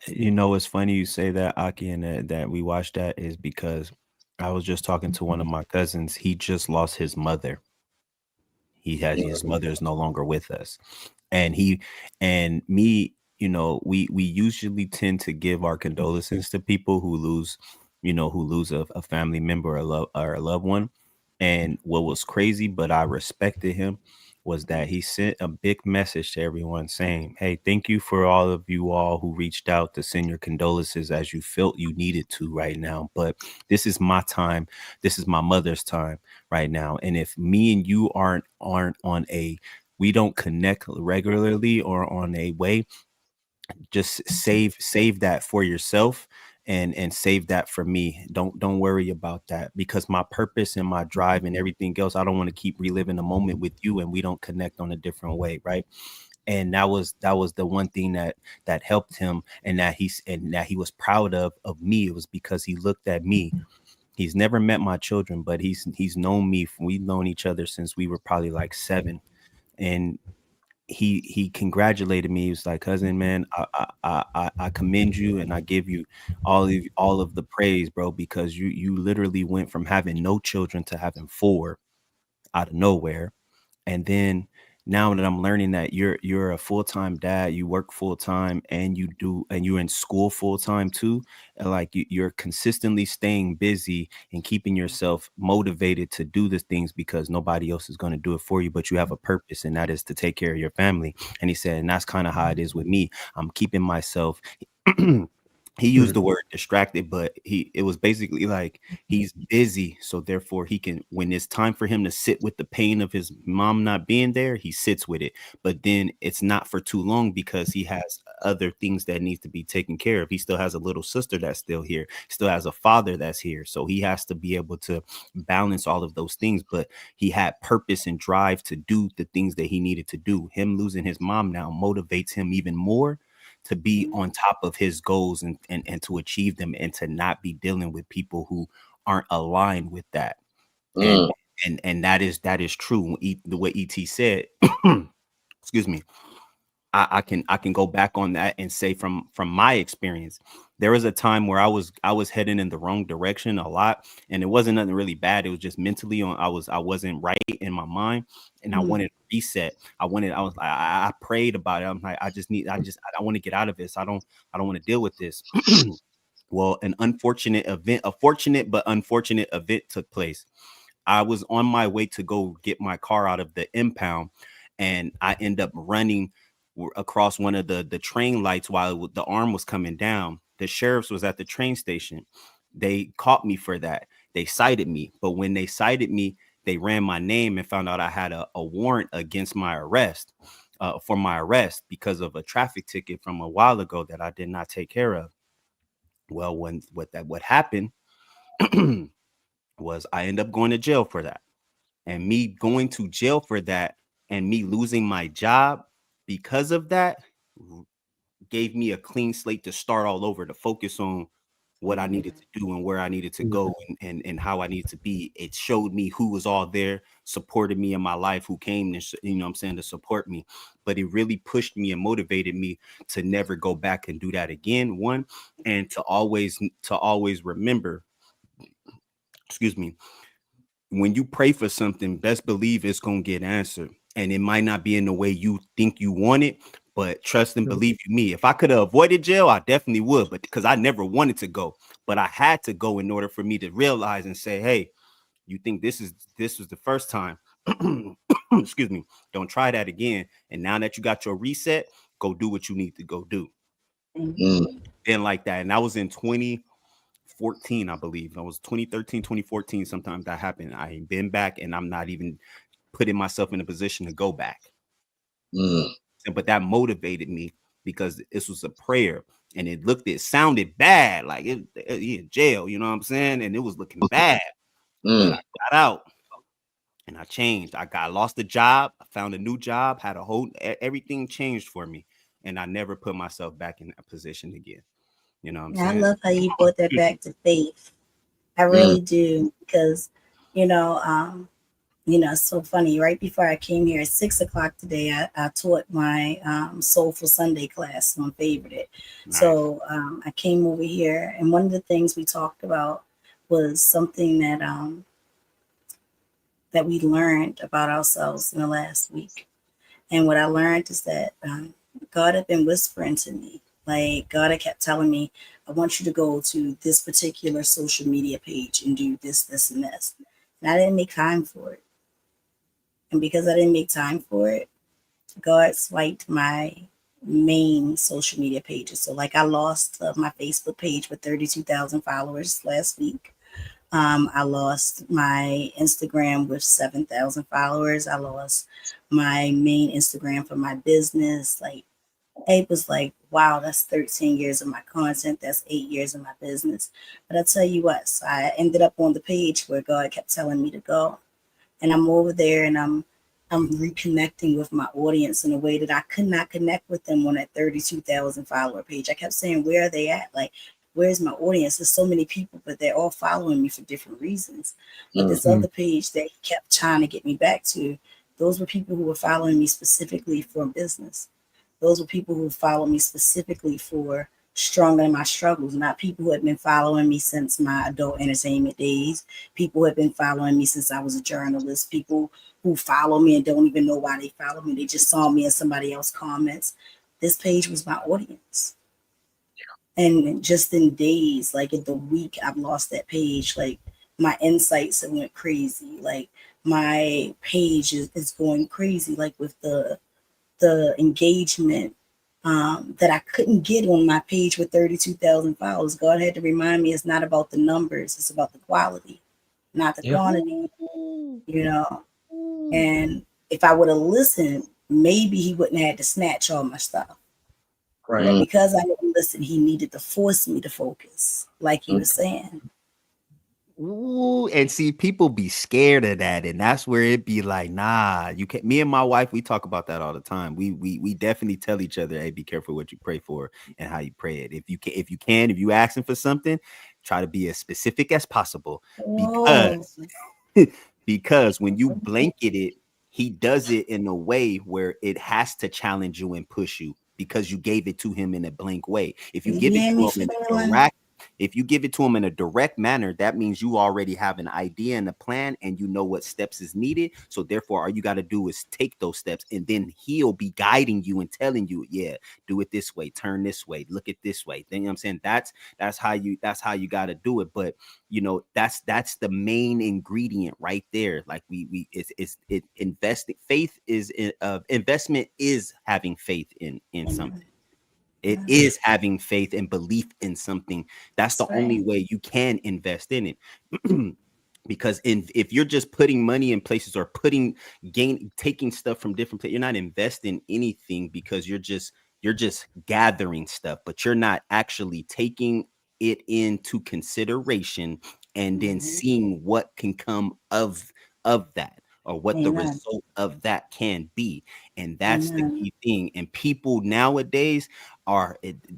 you know, it's funny you say that, Aki, and that we watched that is because I was just talking to one of my cousins. He just lost his mother. His mother is no longer with us, and he and me. You know, we usually tend to give our condolences to people who lose, who lose a family member or a loved one. And what was crazy, but I respected him, was that he sent a big message to everyone saying, "Hey, thank you for all of you all who reached out to send your condolences as you felt you needed to right now. But this is my time. This is my mother's time right now. And if me and you aren't on we don't connect regularly or on a way, just save that for yourself and save that for me. Don't worry about that, because my purpose and my drive and everything else, I don't want to keep reliving the moment with you and we don't connect on a different way, right?" And that was the one thing that helped him, and that he was proud of me. It was because he looked at me. He's never met my children, but he's known me. We've known each other since we were probably like 7. And he congratulated me. He was like, "Cousin, man, I commend you and I give you all of the praise, bro, because you literally went from having no children to having 4 out of nowhere. And then now that I'm learning that you're a full-time dad, you work full-time, and you're in school full-time too, and like you're consistently staying busy and keeping yourself motivated to do the things because nobody else is going to do it for you, but you have a purpose, and that is to take care of your family." And he said, and that's kind of how it is with me. I'm keeping myself he used the word distracted, but it was basically like he's busy, so therefore he can, when it's time for him to sit with the pain of his mom not being there, he sits with it. But then it's not for too long because he has other things that needs to be taken care of. He still has a little sister that's still here, still has a father that's here, so he has to be able to balance all of those things. But he had purpose and drive to do the things that he needed to do. Him losing his mom now motivates him even more to be on top of his goals and to achieve them, and to not be dealing with people who aren't aligned with that. And Mm. and that is true. The way ET said, excuse me, I can go back on that and say from my experience, there was a time where I was heading in the wrong direction a lot, and it wasn't nothing really bad. It was just mentally I wasn't right in my mind, and I wanted to reset. I was like, I prayed about it. I'm like, I want to get out of this. I don't want to deal with this. Well, a fortunate but unfortunate event took place. I was on my way to go get my car out of the impound, and I end up running across one of the train lights while the arm was coming down. The sheriffs was at the train station. They caught me for that. They cited me, but when they cited me, they ran my name and found out I had a warrant against my arrest, for my arrest, because of a traffic ticket from a while ago that I did not take care of. Well, what happened was I end up going to jail for that. And me going to jail for that and me losing my job because of that gave me a clean slate to start all over, to focus on what I needed to do and where I needed to go, and how I needed to be. It showed me who was all there, supported me in my life, who came and, what I'm saying, to support me. But it really pushed me and motivated me to never go back and do that again. One, and to always remember, excuse me, when you pray for something, best believe it's going to get answered. And it might not be in the way you think you want it, but trust and believe you me. If I could have avoided jail, I definitely would, but because I never wanted to go, but I had to go in order for me to realize and say, hey, you think this was the first time. Excuse me. Don't try that again. And now that you got your reset, go do what you need to go do. Mm. And like that. And that was in 2014, I believe. It was 2013, 2014. Sometimes that happened. I ain't been back, and I'm not even putting myself in a position to go back. Mm. But that motivated me because this was a prayer, and it sounded bad, like it in jail, you know what I'm saying? And it was looking bad. But I got out, and I changed. I lost the job, I found a new job, had a whole everything changed for me, and I never put myself back in that position again. You know what I'm Yeah, I saying? love how you brought that back to faith. I Mm, really do because, you know, it's so funny. Right before I came here at 6 o'clock today, I taught my Soulful Sunday class on Favorite It. Nice. So I came over here, and one of the things we talked about was something that we learned about ourselves in the last week. And what I learned is that God had been whispering to me. Like God had kept telling me, I want you to go to this particular social media page and do this, this, and this. And I didn't make time for it. And because I didn't make time for it, God swiped my main social media pages. So like I lost my Facebook page with 32,000 followers last week. I lost my Instagram with 7,000 followers. I lost my main Instagram for my business. Like it was like, wow, that's 13 years of my content. That's 8 years of my business. But I tell you what, so I ended up on the page where God kept telling me to go, and I'm over there and I'm reconnecting with my audience in a way that I could not connect with them on that 32,000 follower page. I kept saying, where are they at? Like, where's my audience? There's so many people, but they're all following me for different reasons. But this mm, other page that he kept trying to get me back to, those were people who were following me specifically for business. Those were people who followed me specifically for stronger in my struggles, not people who had been following me since my adult entertainment days, people who had been following me since I was a journalist, people who follow me and don't even know why they follow me. They just saw me in somebody else's comments. This page was my audience. And just in days, like in the week I've lost that page, like my insights have went crazy. Like my page is going crazy, like with the engagement that I couldn't get on my page with 32,000 followers. God had to remind me it's not about the numbers, it's about the quality, not the Yeah. quantity, you know. And if I would have listened, maybe he wouldn't have had to snatch all my stuff. Right. But mm, because I didn't listen, he needed to force me to focus, like he mm. was saying. Ooh, and see, people be scared of that, and that's where it be like, nah, you can't. Me and my wife, we talk about that all the time. We definitely tell each other, hey, be careful what you pray for and how you pray it. If you asking for something, try to be as specific as possible, Oh, because because when you blanket it, he does it in a way where it has to challenge you and push you because you gave it to him in a blank way. If you give you it hear to me him in a feeling? direct if you give it to him in a direct manner, that means you already have an idea and a plan and you know what steps is needed. So therefore, all you got to do is take those steps and then he'll be guiding you and telling you, yeah, do it this way, turn this way, look at this way. Then you know what I'm saying? That's how you got to do it. But you know, that's the main ingredient right there. Like it investing faith is investment is having faith in something. Amen. It Yeah, is having faith and belief in something. That's that's the right. only way you can invest in it. Because if you're just putting money in places or taking stuff from different places, you're not investing anything because you're just gathering stuff, but you're not actually taking it into consideration and then Mhm. seeing what can come of that or what the Amen. result of that can be. And that's the Amen. key thing. And people nowadays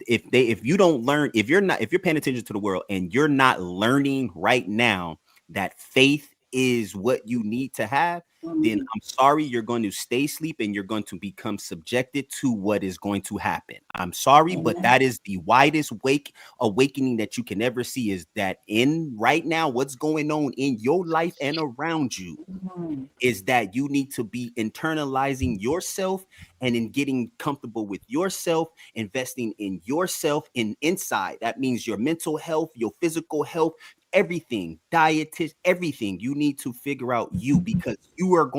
if you don't learn, if you're paying attention to the world and you're not learning right now that faith is what you need to have, then Mhm. I'm sorry, you're going to stay asleep and you're going to become subjected to what is going to happen. I'm sorry, but Amen. that is the widest awakening that you can ever see, is that in right now, what's going on in your life and around you Mhm. is that you need to be internalizing yourself and in getting comfortable with yourself, investing in yourself in inside. That means your mental health, your physical health, everything, dietitian, everything. You need to figure out you, because you're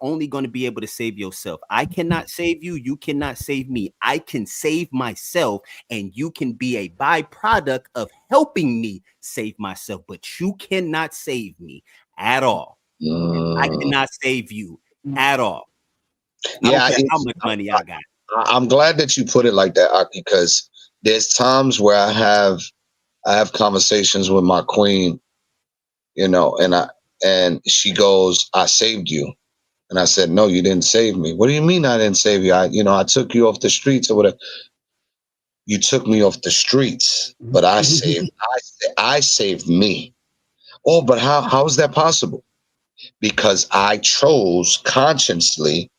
only going to be able to save yourself. I cannot save you. You cannot save me. I can save myself, and you can be a byproduct of helping me save myself, but you cannot save me at all. And I Mm. cannot save you at all. I don't Yeah, care how much money I got. I'm glad that you put it like that, Aki, because there's times where I have conversations with my queen, and And she goes, I saved you. And I said, no, you didn't save me. What do you mean I didn't save you? I took you off the streets or whatever. You took me off the streets, but I saved me. Oh, but how is that possible? Because I chose consciously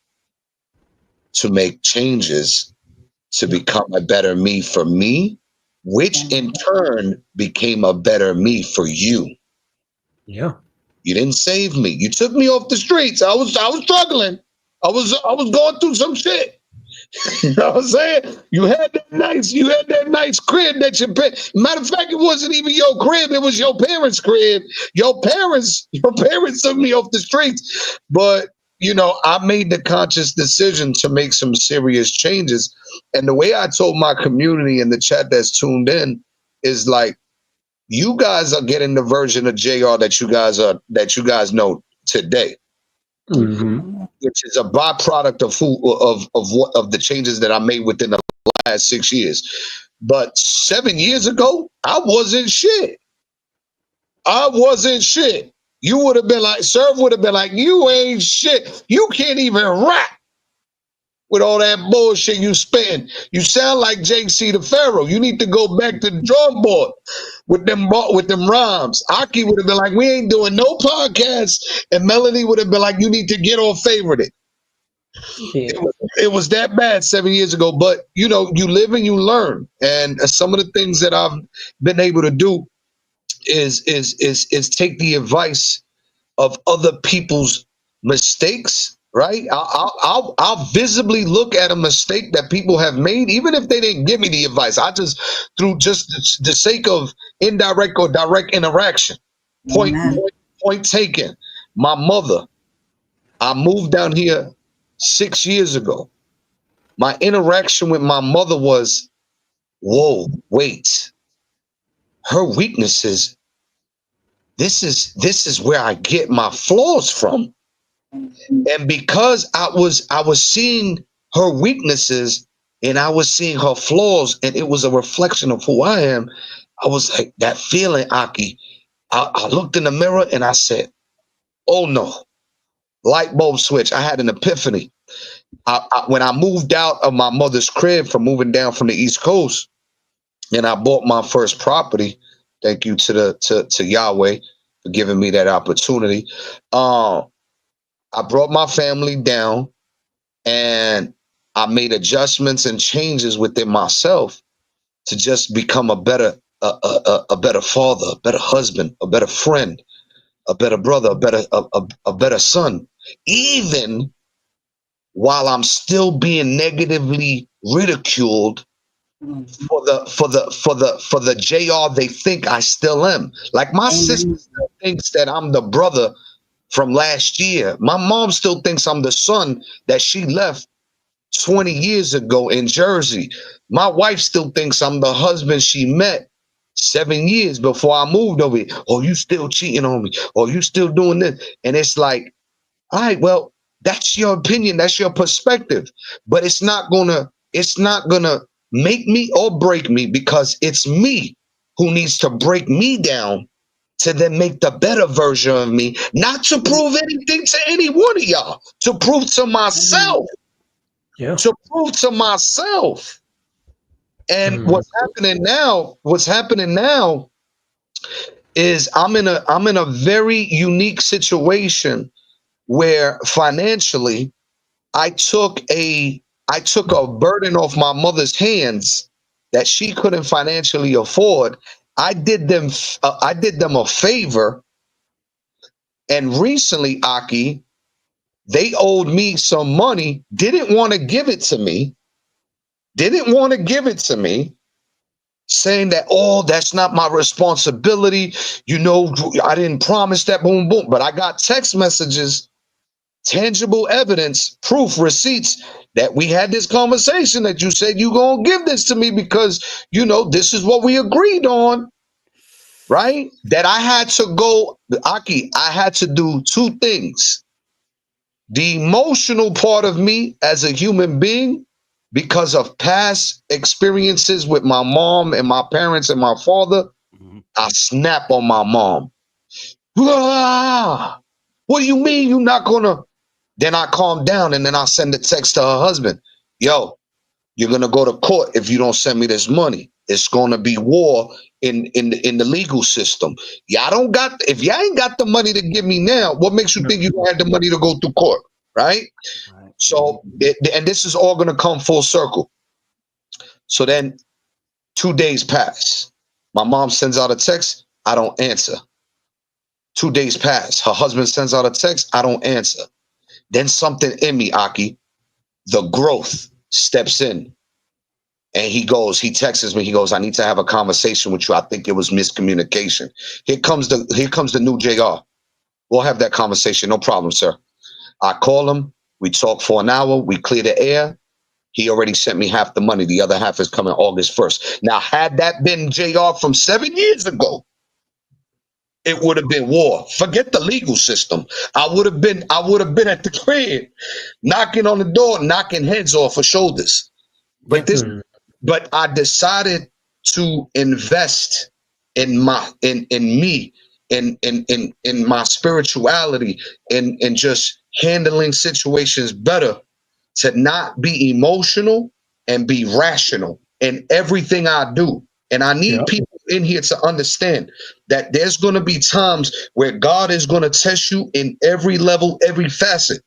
to make changes to become a better me for me, which in turn became a better me for you. Yeah. You didn't save me. You took me off the streets. I was struggling. I was going through some shit. You know what I'm saying? You had that nice crib that you paid. Matter of fact, it wasn't even your crib, it was your parents' crib. Your parents took me off the streets. But I made the conscious decision to make some serious changes. And the way I told my community in the chat that's tuned in is like, you guys are getting the version of JR that you guys know today, which is a byproduct of the changes that I made within the last 6 years. But 7 years ago, I wasn't shit. You would have been like, Serve would have been like, you ain't shit. You can't even rap with all that bullshit you spitting. You sound like JC the Pharaoh. You need to go back to the drawing board with them rhymes. Aki would have been like, we ain't doing no podcast. And Melony would have been like, you need to get on favorite it. Yeah. It was that bad 7 years ago, but you live and you learn. And some of the things that I've been able to do is take the advice of other people's mistakes. Right? I'll visibly look at a mistake that people have made, even if they didn't give me the advice. I just, through just the sake of indirect or direct interaction. Point taken. My mother. I moved down here 6 years ago. My interaction with my mother was, whoa, wait. Her weaknesses, this is where I get my flaws from. And because I was seeing her weaknesses and I was seeing her flaws, and it was a reflection of who I am, I was like, that feeling, Aki. I looked in the mirror and I said, oh no, light bulb switch. I had an epiphany. When I moved out of my mother's crib from moving down from the East Coast, and I bought my first property, thank you to Yahweh for giving me that opportunity. I brought my family down and I made adjustments and changes within myself to just become a better father, a better husband, a better friend, a better brother, a better son, even while I'm still being negatively ridiculed for the JR they think I still am. Like my sister still thinks that I'm the brother from last year. My mom still thinks I'm the son that she left 20 years ago in Jersey. My wife still thinks I'm the husband she met 7 years before I moved over here. Oh, you still cheating on me? Or you still doing this? And it's like, all right, well, that's your opinion, that's your perspective, but it's not gonna make me or break me, because it's me who needs to break me down to then make the better version of me, not to prove anything to any one of y'all, to prove to myself. Yeah. To prove to myself. And what's happening now is I'm in a very unique situation where financially I took a burden off my mother's hands that she couldn't financially afford. I did them a favor, and recently, Aki, they owed me some money, didn't want to give it to me, saying that, oh, that's not my responsibility. I didn't promise that, boom, boom. But I got text messages, tangible evidence, proof, receipts that we had this conversation, that you said you gonna give this to me because, this is what we agreed on, right? That I had to go, Aki, I had to do two things. The emotional part of me as a human being, because of past experiences with my mom and my parents and my father, I snap on my mom. Ah, what do you mean you not gonna? Then I calm down and then I send a text to her husband. Yo, you're gonna go to court if you don't send me this money. It's gonna be war in the legal system. Y'all don't got if y'all ain't got the money to give me now, what makes you think you gonna have the money to go through court? Right? Right. So and this is all gonna come full circle. So then 2 days pass. My mom sends out a text, I don't answer. 2 days pass. Her husband sends out a text, I don't answer. Then something in me, Aki, the growth steps in. And he texts me, he goes, I need to have a conversation with you. I think it was miscommunication. Here comes the new JR. We'll have that conversation. No problem, sir. I call him. We talk for an hour. We clear the air. He already sent me half the money. The other half is coming August 1st. Now, had that been JR from 7 years ago, it would have been war. Forget the legal system. I would have been at the crib, knocking on the door, knocking heads off her shoulders. Yeah. But I decided to invest in me, in my spirituality, in just handling situations better, to not be emotional and be rational in everything I do. And I need people in here to understand that there's going to be times where God is going to test you in every level, every facet.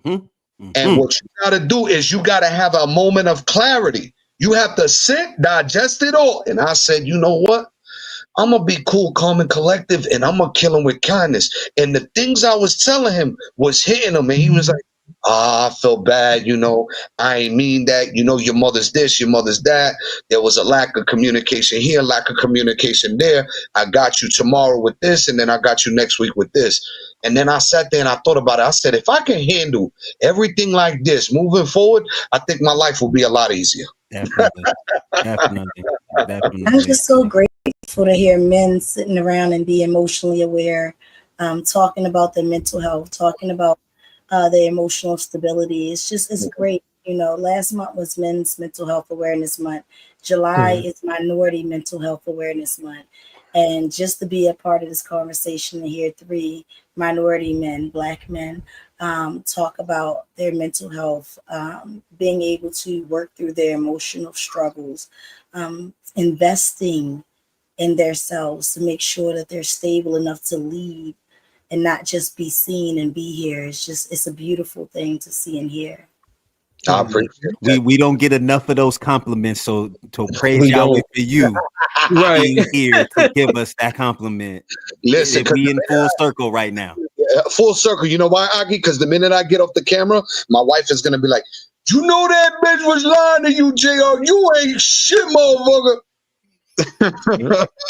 And what you got to do is you got to have a moment of clarity. You have to sit, digest it all. And I said, you know what? I'm going to be cool, calm, and collective, and I'm going to kill him with kindness. And the things I was telling him was hitting him. And he was like, I feel bad. I ain't mean that. Your mother's this, your mother's that. There was a lack of communication here, lack of communication there. I got you tomorrow with this, and then I got you next week with this. And then I sat there and I thought about it. I said, if I can handle everything like this moving forward, I think my life will be a lot easier. Definitely. Definitely. I'm Definitely. just so grateful to hear men sitting around and be emotionally aware, talking about their mental health, talking about their emotional stability. It's great. Last month was Men's Mental Health Awareness Month. July is Minority Mental Health Awareness Month. And just to be a part of this conversation and hear three minority men, Black men, talk about their mental health, being able to work through their emotional struggles, investing in themselves to make sure that they're stable enough to lead and not just be seen and be here. It's a beautiful thing to see and hear. I appreciate that. We don't get enough of those compliments, so to praise We Yahweh don't. for you Right. being here to give us that compliment. Listen, We in full circle right now. full circle. You know why, Aki? Because the minute I get off the camera, my wife is gonna be like, "You know that bitch was lying to you, Jr. You ain't shit, motherfucker."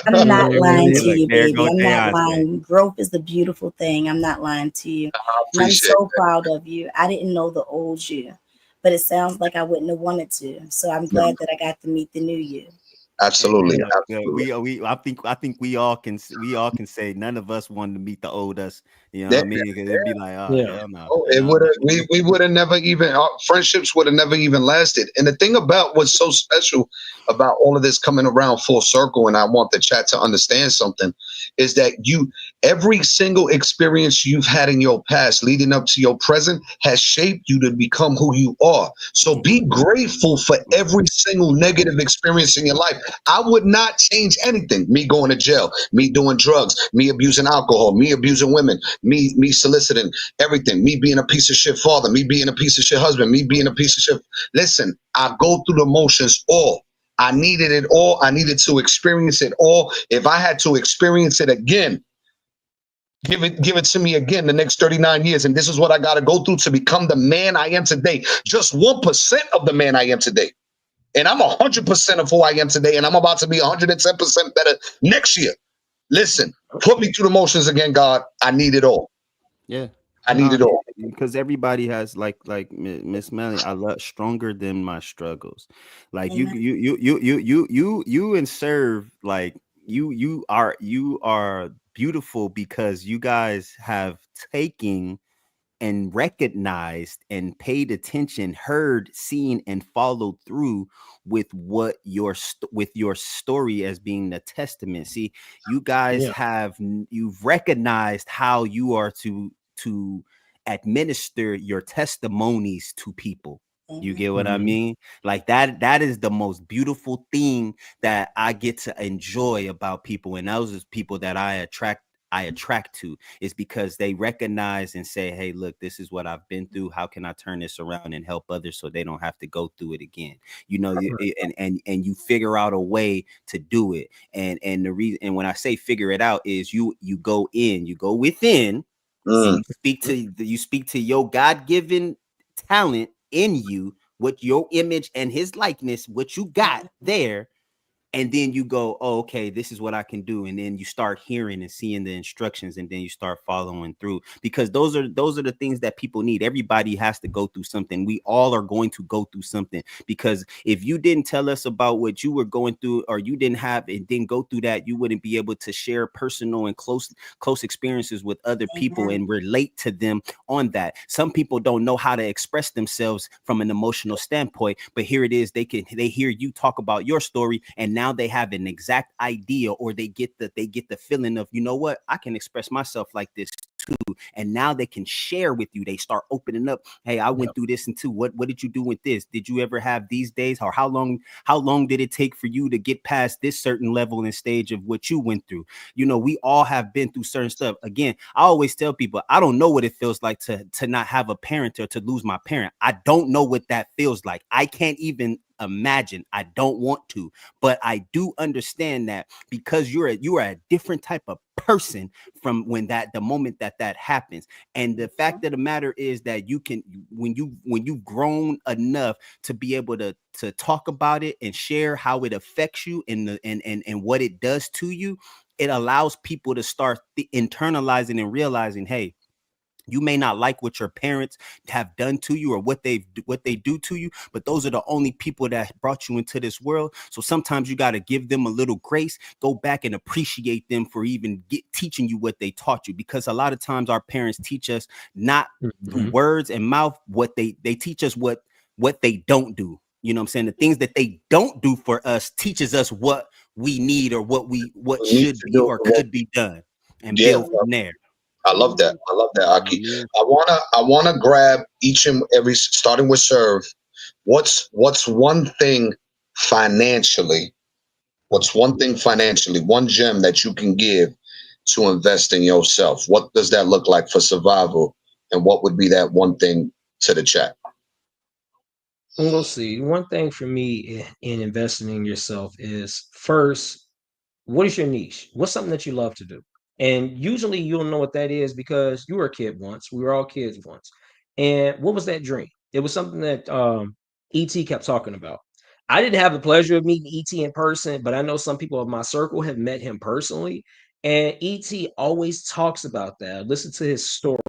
I'm not lying to Look, you, there baby. goes I'm not Deontay. lying. Growth is the beautiful thing. I'm not lying to you. I And I'm appreciate so proud of you. I didn't know the old you, but it sounds like I wouldn't have wanted to. So I'm glad that I got to meet the new you. Absolutely, Look, absolutely. I think we all can say none of us wanted to meet the old us. You know Yeah, what I mean? Because it'd be like, oh Yeah. hell no. oh, You it know? would have. We would have never even. Our friendships would have never even lasted. And the thing about what's so special about all of this coming around full circle, and I want the chat to understand something, is that every single experience you've had in your past leading up to your present has shaped you to become who you are. So be grateful for every single negative experience in your life. I would not change anything. Me going to jail, me doing drugs, me abusing alcohol, me abusing women, me soliciting everything, me being a piece of shit father, me being a piece of shit husband, me being a piece of shit. Listen, I go through the motions all. I needed it all. I needed to experience it all. If I had to experience it again, give it to me again the next 39 years. And this is what I got to go through to become the man I am today. Just 1% of the man I am today. And I'm 100% of who I am today. And I'm about to be 110% better next year. Listen, put me through the motions again, God. I need it all. Yeah. I need it all. Because everybody has like Miss Melony, I love stronger than my struggles. Like Amen. you and serve like you are beautiful because you guys have taken and recognized and paid attention, heard, seen, and followed through with what with your story as being the testament. See, you guys Yeah. have you've recognized how you are to administer your testimonies to people. You Amen. get what I Mhm. mean? Like that is the most beautiful thing that I get to enjoy about people. And those are people that I attract to, is because they recognize and say, hey, look, this is what I've been through. How can I turn this around and help others so they don't have to go through it again? You know, and you figure out a way to do it. And the reason, and when I say figure it out, is you go within, and Mm. you speak to your God-given talent in you, what your image and his likeness, what you got there, and then you go, oh, okay, this is what I can do, and then you start hearing and seeing the instructions, and then you start following through, because those are the things that people need. Everybody has to go through something. We all are going to go through something, because if you didn't tell us about what you were going through, or you didn't have and didn't go through that, you wouldn't be able to share personal and close experiences with other people Amen. and relate to them on that. Some people don't know how to express themselves from an emotional standpoint, but here it is, they hear you talk about your story, and now they have an exact idea, or they get the feeling of, you know what, I can express myself like this too. And now they can share with you. They start opening up. Hey, I Yep. went through this and too. What did you do with this? Did you ever have these days? Or how long did it take for you to get past this certain level and stage of what you went through? You know, we all have been through certain stuff. Again, I always tell people, I don't know what it feels like to not have a parent, or to lose my parent. I don't know what that feels like. I can't even imagine. I don't want to, but I do understand that, because you are a different type of person from the moment that happens. And the fact of the matter is that you can, when you've grown enough to be able to talk about it and share how it affects you, and what it does to you, it allows people to start internalizing and realizing, hey, you may not like what your parents have done to you, or what they do to you, but those are the only people that brought you into this world. So sometimes you got to give them a little grace, go back and appreciate them for even teaching you what they taught you, because a lot of times our parents teach us not through Mhm. words and mouth, what they teach us what they don't do. You know what I'm saying? The things that they don't do for us teaches us what we need, or what We need should to be do or what, could be done, and yeah. build from there. I love that. I love that, You know what I Aki. mean? I wanna grab each and every, starting with Serve. What's one thing financially? What's one thing financially? One gem that you can give to invest in yourself. What does that look like for survival? And what would be that one thing to the chat? We'll see. One thing for me in investing in yourself is, first, what is your niche? What's something that you love to do? And usually you'll know what that is because you were a kid once. We were all kids once. And what was that dream? It was something that ET kept talking about. I didn't have the pleasure of meeting ET in person, but I know some people of my circle have met him personally. And ET always talks about that. Listen to his story.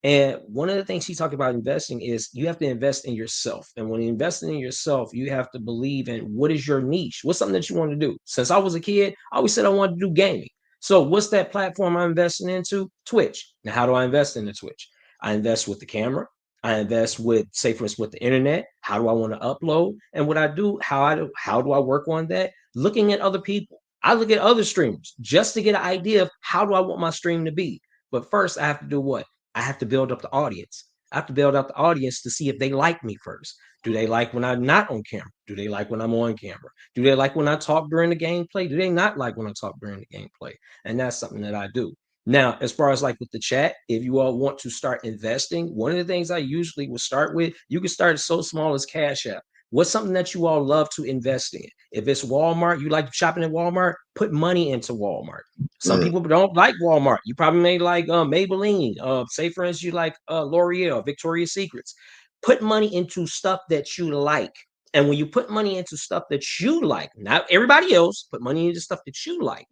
And one of the things he talked about investing is you have to invest in yourself. And when you're investing in yourself, you have to believe in what is your niche? What's something that you want to do? Since I was a kid, I always said I wanted to do gaming. So what's that platform I'm investing into? Twitch. Now, how do I invest into Twitch? I invest with the camera. I invest with, say, for instance, with the internet. How do I want to upload? And what I do, how do I work on that? Looking at other people. I look at other streamers just to get an idea of how do I want my stream to be. But first, I have to do what? I have to build up the audience. I have to build up the audience to see if they like me first. Do they like when I'm not on camera? Do they like when I'm on camera? Do they like when I talk during the gameplay? Do they not like when I talk during the gameplay? And that's something that I do. Now, as far as like with the chat, if you all want to start investing, one of the things I usually will start with, you can start so small as Cash App. What's something that you all love to invest in? If it's Walmart, you like shopping at Walmart, put money into Walmart. Some Mm. people don't like Walmart. You probably may like Maybelline. Say for instance, you like L'Oreal, Victoria's Secrets. Put money into stuff that you like. And when you put money into stuff that you like, not everybody else, put money into stuff that you like.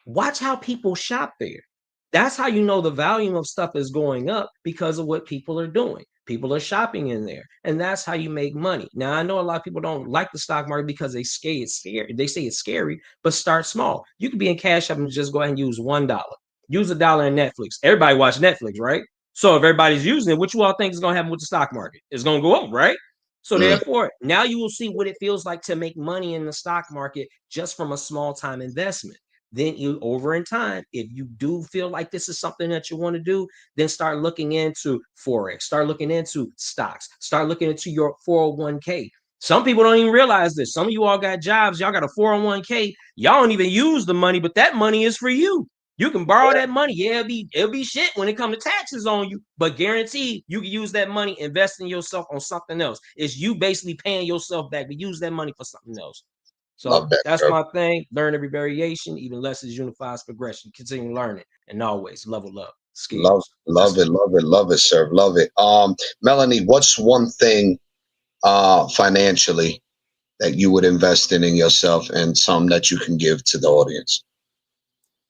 Watch how people shop there. That's how you know the volume of stuff is going up because of what people are doing. People are shopping in there, and that's how you make money. Now, I know a lot of people don't like the stock market because it's scary. They say it's scary, but start small. You could be in Cash App and just go ahead and use $1. Use $1 in Netflix. Everybody watch Netflix, right? So if everybody's using it, what you all think is going to happen with the stock market? It's going to go up, right? So therefore, now you will see what it feels like to make money in the stock market just from a small time investment. Then you over in time, if you do feel like this is something that you want to do, then start looking into Forex, start looking into stocks, start looking into your 401k. Some people don't even realize this. Some of you all got jobs, y'all got a 401k, y'all don't even use the money, but that money is for you. You can borrow that money. Yeah, it'll be shit when it comes to taxes on you, but guaranteed you can use that money, invest in yourself on something else. It's you basically paying yourself back, but use that money for something else. So that, that's sir. my thing. Learn every variation, even less is unifies progression. Continue learning and always level up skills. Love it, sir. Love it. Melanie, what's one thing financially that you would invest in yourself and some that you can give to the audience?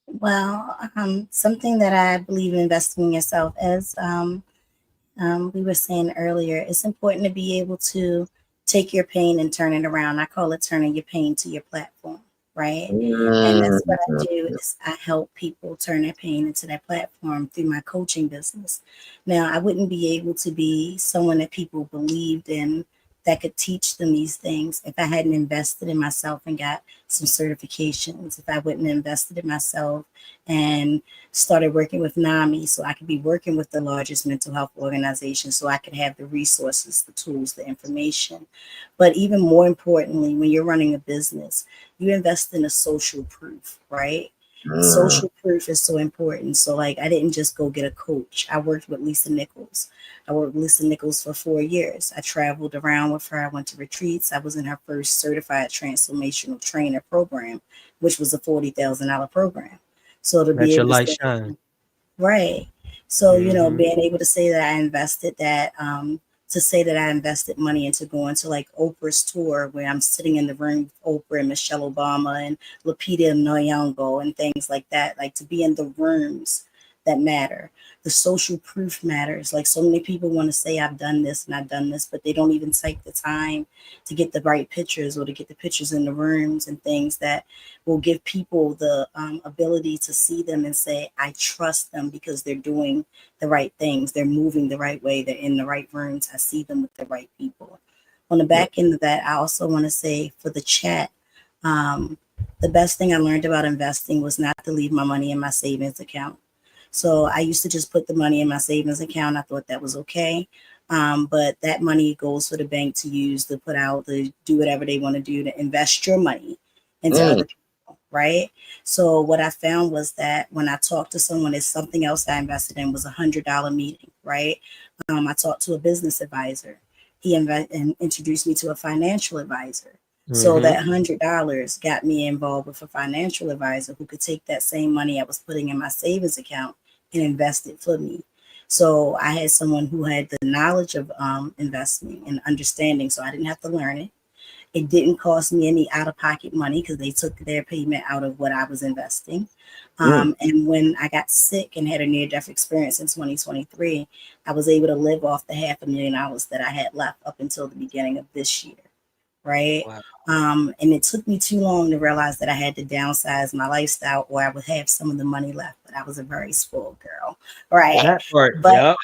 Well, something that I believe in investing in yourself is, we were saying earlier, it's important to be able to take your pain and turn it around. I call it turning your pain to your platform, right? And that's what I do is I help people turn their pain into their platform through my coaching business. Now, I wouldn't be able to be someone that people believed in that could teach them these things if I hadn't invested in myself and got some certifications, if I wouldn't have invested in myself and started working with NAMI so I could be working with the largest mental health organization so I could have the resources, the tools, the information. But even more importantly, when you're running a business, you invest in a social proof, right? Social proof is so important. So, like, I didn't just go get a coach. I worked with Lisa Nichols. I worked with Lisa Nichols for 4 years. I traveled around with her. I went to retreats. I was in her first certified transformational trainer program, which was a $40,000 program. So to be Let your able to light say, shine. right. So, being able to say that I invested that, to say that I invested money into going to like Oprah's tour where I'm sitting in the room with Oprah and Michelle Obama and Lupita Nyong'o and things like that, like to be in the rooms that matter. The social proof matters. Like so many people want to say I've done this and I've done this, but they don't even take the time to get the right pictures or to get the pictures in the rooms and things that will give people the ability to see them and say, I trust them because they're doing the right things. They're moving the right way. They're in the right rooms. I see them with the right people. On the back end of that, I also want to say for the chat, the best thing I learned about investing was not to leave my money in my savings account. So I used to just put the money in my savings account. I thought that was okay. But that money goes for the bank to use, to put out, to do whatever they want to do, to invest your money into other people, right? So what I found was that when I talked to someone, it's something else I invested in was $100 meeting, right? I talked to a business advisor. He and introduced me to a financial advisor. So that $100 got me involved with a financial advisor who could take that same money I was putting in my savings account and invest it for me. So I had someone who had the knowledge of investing and understanding, so I didn't have to learn it. It didn't cost me any out-of-pocket money because they took their payment out of what I was investing. And when I got sick and had a near-death experience in 2023, I was able to live off the $500,000 that I had left up until the beginning of this year, right? Wow. And it took me too long to realize that I had to downsize my lifestyle or I would have some of the money left, but I was a very spoiled girl, right? That part, But yep.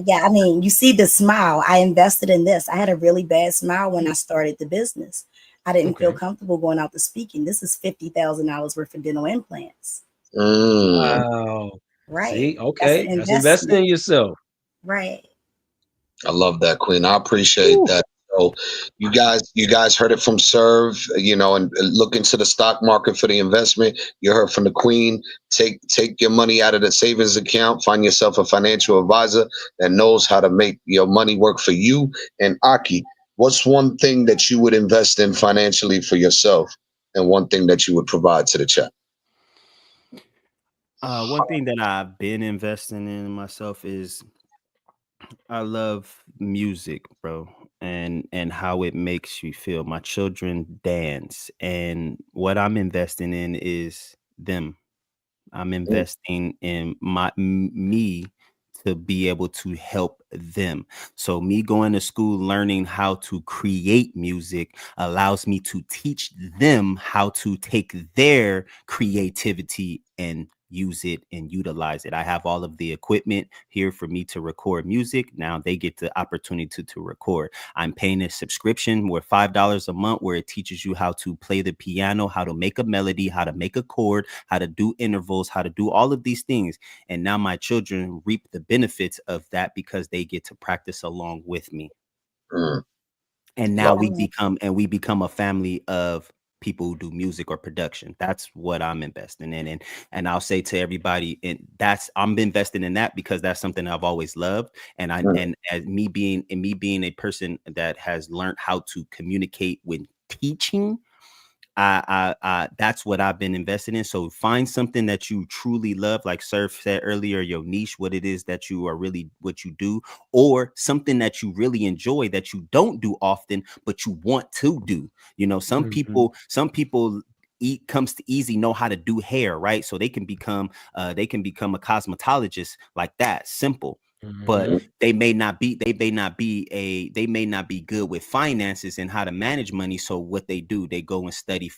yeah. I mean, you see the smile. I invested in this. I had a really bad smile when I started the business. I didn't feel Okay. comfortable going out to speaking. This is $50,000 worth of dental implants, Wow. right? See, That's an okay. That's investing investment, in yourself. right? I love that, Queen. I appreciate Woo. that. So you guys heard it from Serve, and look into the stock market for the investment. You heard from the Queen. Take your money out of the savings account. Find yourself a financial advisor that knows how to make your money work for you. And Aki, what's one thing that you would invest in financially for yourself, and one thing that you would provide to the chat? One thing that I've been investing in myself is I love music, bro, and how it makes you feel. My children dance, and what I'm investing in is them. I'm investing in me to be able to help them. So me going to school learning how to create music allows me to teach them how to take their creativity and use it and utilize it. I have all of the equipment here for me to record music. Now they get the opportunity to record. I'm paying a subscription where $5 a month, where it teaches you how to play the piano, how to make a melody, how to make a chord, how to do intervals, how to do all of these things. And now my children reap the benefits of that because they get to practice along with me. Mm. And now we become a family of people who do music or production. That's what I'm investing in. And I'll say to everybody, and I'm investing in that because that's something I've always loved. And and as me being a person that has learned how to communicate when teaching, that's what I've been invested in. So find something that you truly love, like Surf said earlier, your niche, what it is that you are really, what you do, or something that you really enjoy that you don't do often, but you want to do. You know, some people comes to easy know how to do hair, right? So they can become a cosmetologist like that, simple. But they may not be good with finances and how to manage money. So what they do, they go and study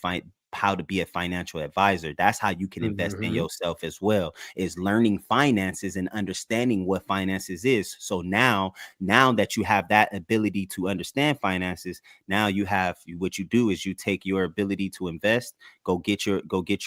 how to be a financial advisor. That's how you can invest in yourself as well, is learning finances and understanding what finances is. So now that you have that ability to understand finances, now what you do is you take your ability to invest, go get your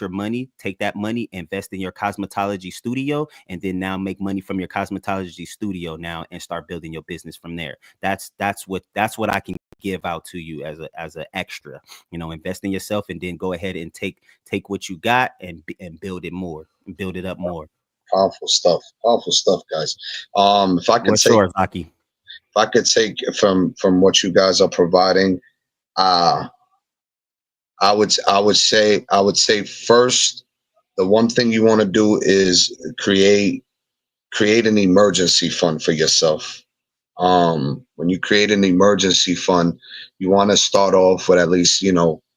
money, take that money, invest in your cosmetology studio, and then now make money from your cosmetology studio now and start building your business from there. That's what I can give out to you as an extra. You know, invest in yourself and then go ahead and take what you got and build it more and build it up more. Powerful stuff, guys. If I could take from what you guys are providing, I would say first, the one thing you want to do is create an emergency fund for yourself. When you create an emergency fund, you want to start off with at least,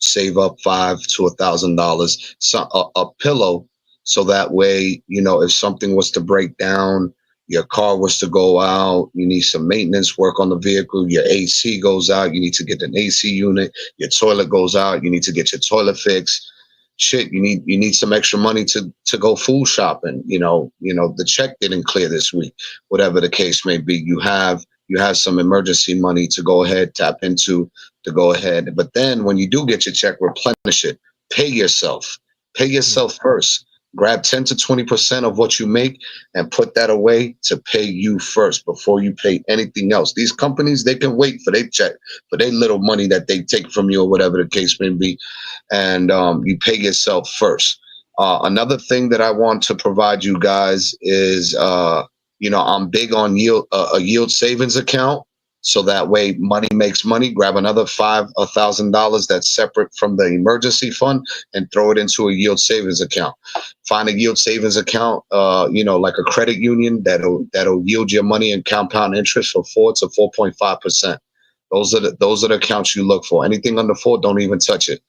save up $500 to $1,000, a pillow, so that way, if something was to break down, your car was to go out, you need some maintenance work on the vehicle, your AC goes out, you need to get an AC unit, your toilet goes out, you need to get your toilet fixed. Shit, you need some extra money to go food shopping. The check didn't clear this week, whatever the case may be. You have some emergency money to go ahead, tap into, to go ahead. But then when you do get your check, replenish it. Pay yourself first. Grab 10 to 20% of what you make and put that away to pay you first before you pay anything else. These companies, they can wait for their check, for their little money that they take from you or whatever the case may be. And you pay yourself first. Another thing that I want to provide you guys is, I'm big on a yield savings account. So that way money makes money. Grab another $1,000 that's separate from the emergency fund and throw it into a yield savings account. Find a yield savings account, like a credit union that'll yield your money in compound interest for 4 to 4.5%. Those are the accounts you look for. Anything under 4, don't even touch it.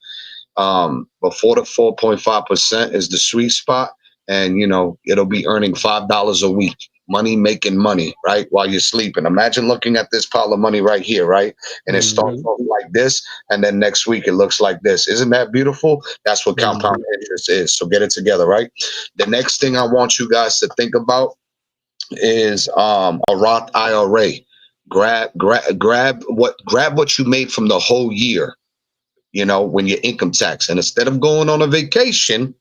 But 4 to 4.5% is the sweet spot, and it'll be earning $5 a week. Money making money, right, while you're sleeping. Imagine looking at this pile of money right here, right? And it starts off like this, and then next week it looks like this. Isn't that beautiful? That's what compound interest is. So get it together, right? The next thing I want you guys to think about is a Roth IRA. Grab what you made from the whole year, when your income tax, and instead of going on a vacation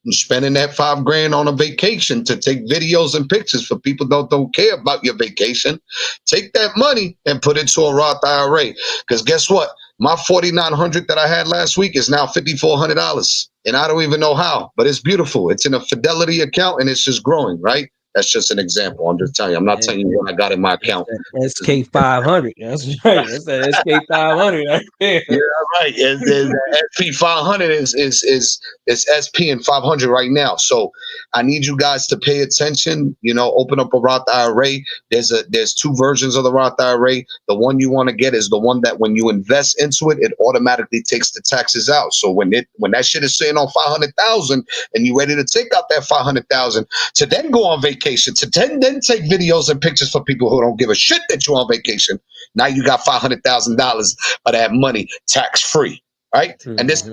and spending that $5,000 on a vacation to take videos and pictures for people that don't care about your vacation, take that money and put it to a Roth IRA. Because guess what? My $4,900 that I had last week is now $5,400, and I don't even know how, but it's beautiful. It's in a Fidelity account and it's just growing, right? That's just an example. I'm just telling you. I'm not telling you what I got in my account. SK 500. That's right. That's that SK 500 right there. Yeah, right. The SP 500 is SP and 500 right now. So I need you guys to pay attention. Open up a Roth IRA. There's 2 versions of the Roth IRA. The one you want to get is the one that when you invest into it, it automatically takes the taxes out. So when that shit is sitting on 500,000 and you ready to take out that 500,000 to then go on vacation, to then take videos and pictures for people who don't give a shit that you're on vacation, now you got $500,000 of that money tax free, right? And this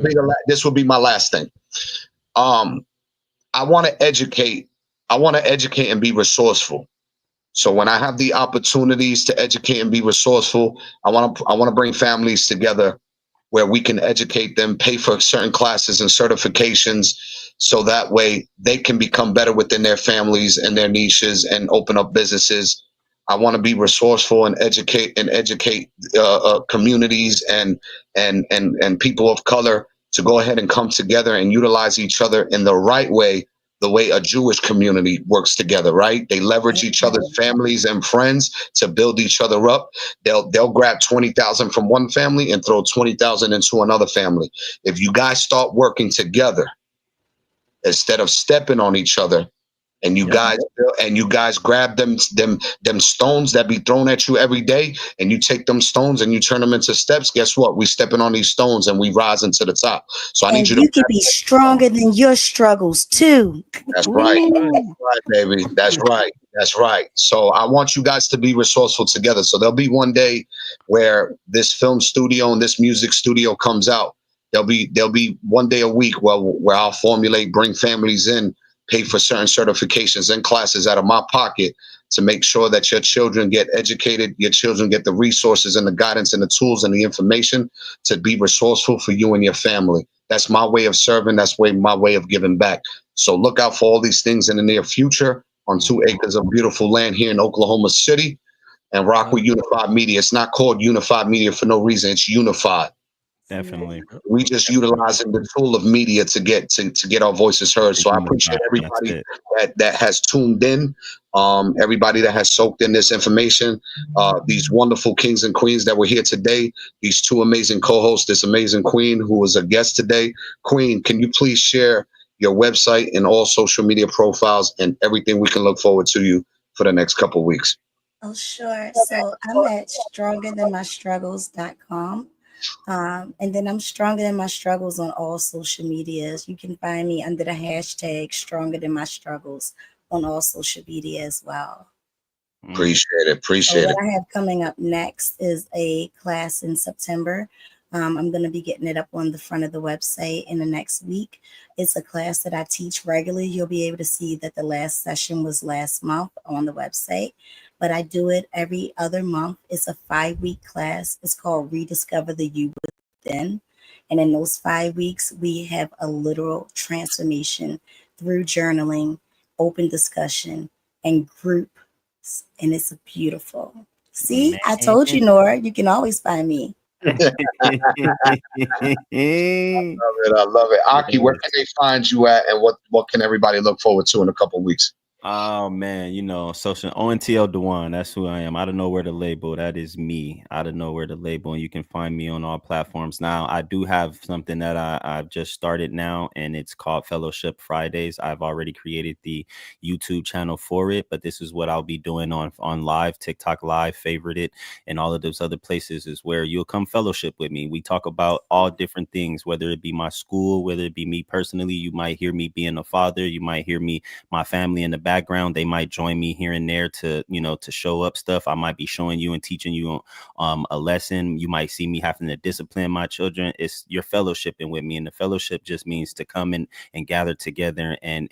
will be my last thing. I want to educate. I want to educate and be resourceful. So when I have the opportunities to educate and be resourceful, I want to bring families together where we can educate them, pay for certain classes and certifications, so that way they can become better within their families and their niches and open up businesses. I want to be resourceful and educate communities and people of color to go ahead and come together and utilize each other in the right way, the way a Jewish community works together, right? They leverage each other's families and friends to build each other up. They'll grab 20,000 from one family and throw 20,000 into another family. If you guys start working together instead of stepping on each other, and you guys grab them stones that be thrown at you every day, and you take them stones and you turn them into steps. Guess what? We stepping on these stones and we rising to the top. So I need And you to. you can be stronger than your struggles too. That's right. Ooh. That's right, baby. That's right. That's right. So I want you guys to be resourceful together. So there'll be one day where this film studio and this music studio comes out. There'll be one day a week where I'll formulate, bring families in, pay for certain certifications and classes out of my pocket to make sure that your children get educated, your children get the resources and the guidance and the tools and the information to be resourceful for you and your family. That's my way of serving. That's my way of giving back. So look out for all these things in the near future on 2 acres of beautiful land here in Oklahoma City, and rock with Unified Media. It's not called Unified Media for no reason. It's unified. Definitely. We just utilizing the tool of media to get our voices heard. So I appreciate everybody that has tuned in, everybody that has soaked in this information, these wonderful kings and queens that were here today, these two amazing co-hosts, this amazing queen who was a guest today. Queen, can you please share your website and all social media profiles and everything we can look forward to you for the next couple of weeks? Oh, sure. So I'm at strongerthanmystruggles.com. And then I'm Stronger Than My Struggles on all social medias. You can find me under the hashtag Stronger Than My Struggles on all social media as well. Appreciate it. So Appreciate it. what I have coming up next is a class in September. I'm going to be getting it up on the front of the website in the next week. It's a class that I teach regularly. You'll be able to see that the last session was last month on the website, but I do it every other month. It's a 5-week class. It's called Rediscover the You Within. And in those 5 weeks, we have a literal transformation through journaling, open discussion, and group. And it's beautiful. See, I told you, Nora, you can always find me. I love it. I love it. Aki, where can they find you at, and what can everybody look forward to in a couple of weeks? Oh man, social ONTL Dewan, that's who I am. I don't know where to label. That is me. I don't know where to label, and you can find me on all platforms. Now, I do have something that I've just started now, and it's called Fellowship Fridays. I've already created the YouTube channel for it, but this is what I'll be doing on live, TikTok live, favorite it, and all of those other places is where you'll come fellowship with me. We talk about all different things, whether it be my school, whether it be me personally. You might hear me being a father. You might hear me, my family in the background. They might join me here and there to show up stuff. I might be showing you and teaching you a lesson. You might see me having to discipline my children. It's your fellowshipping with me, and the fellowship just means to come in and gather together and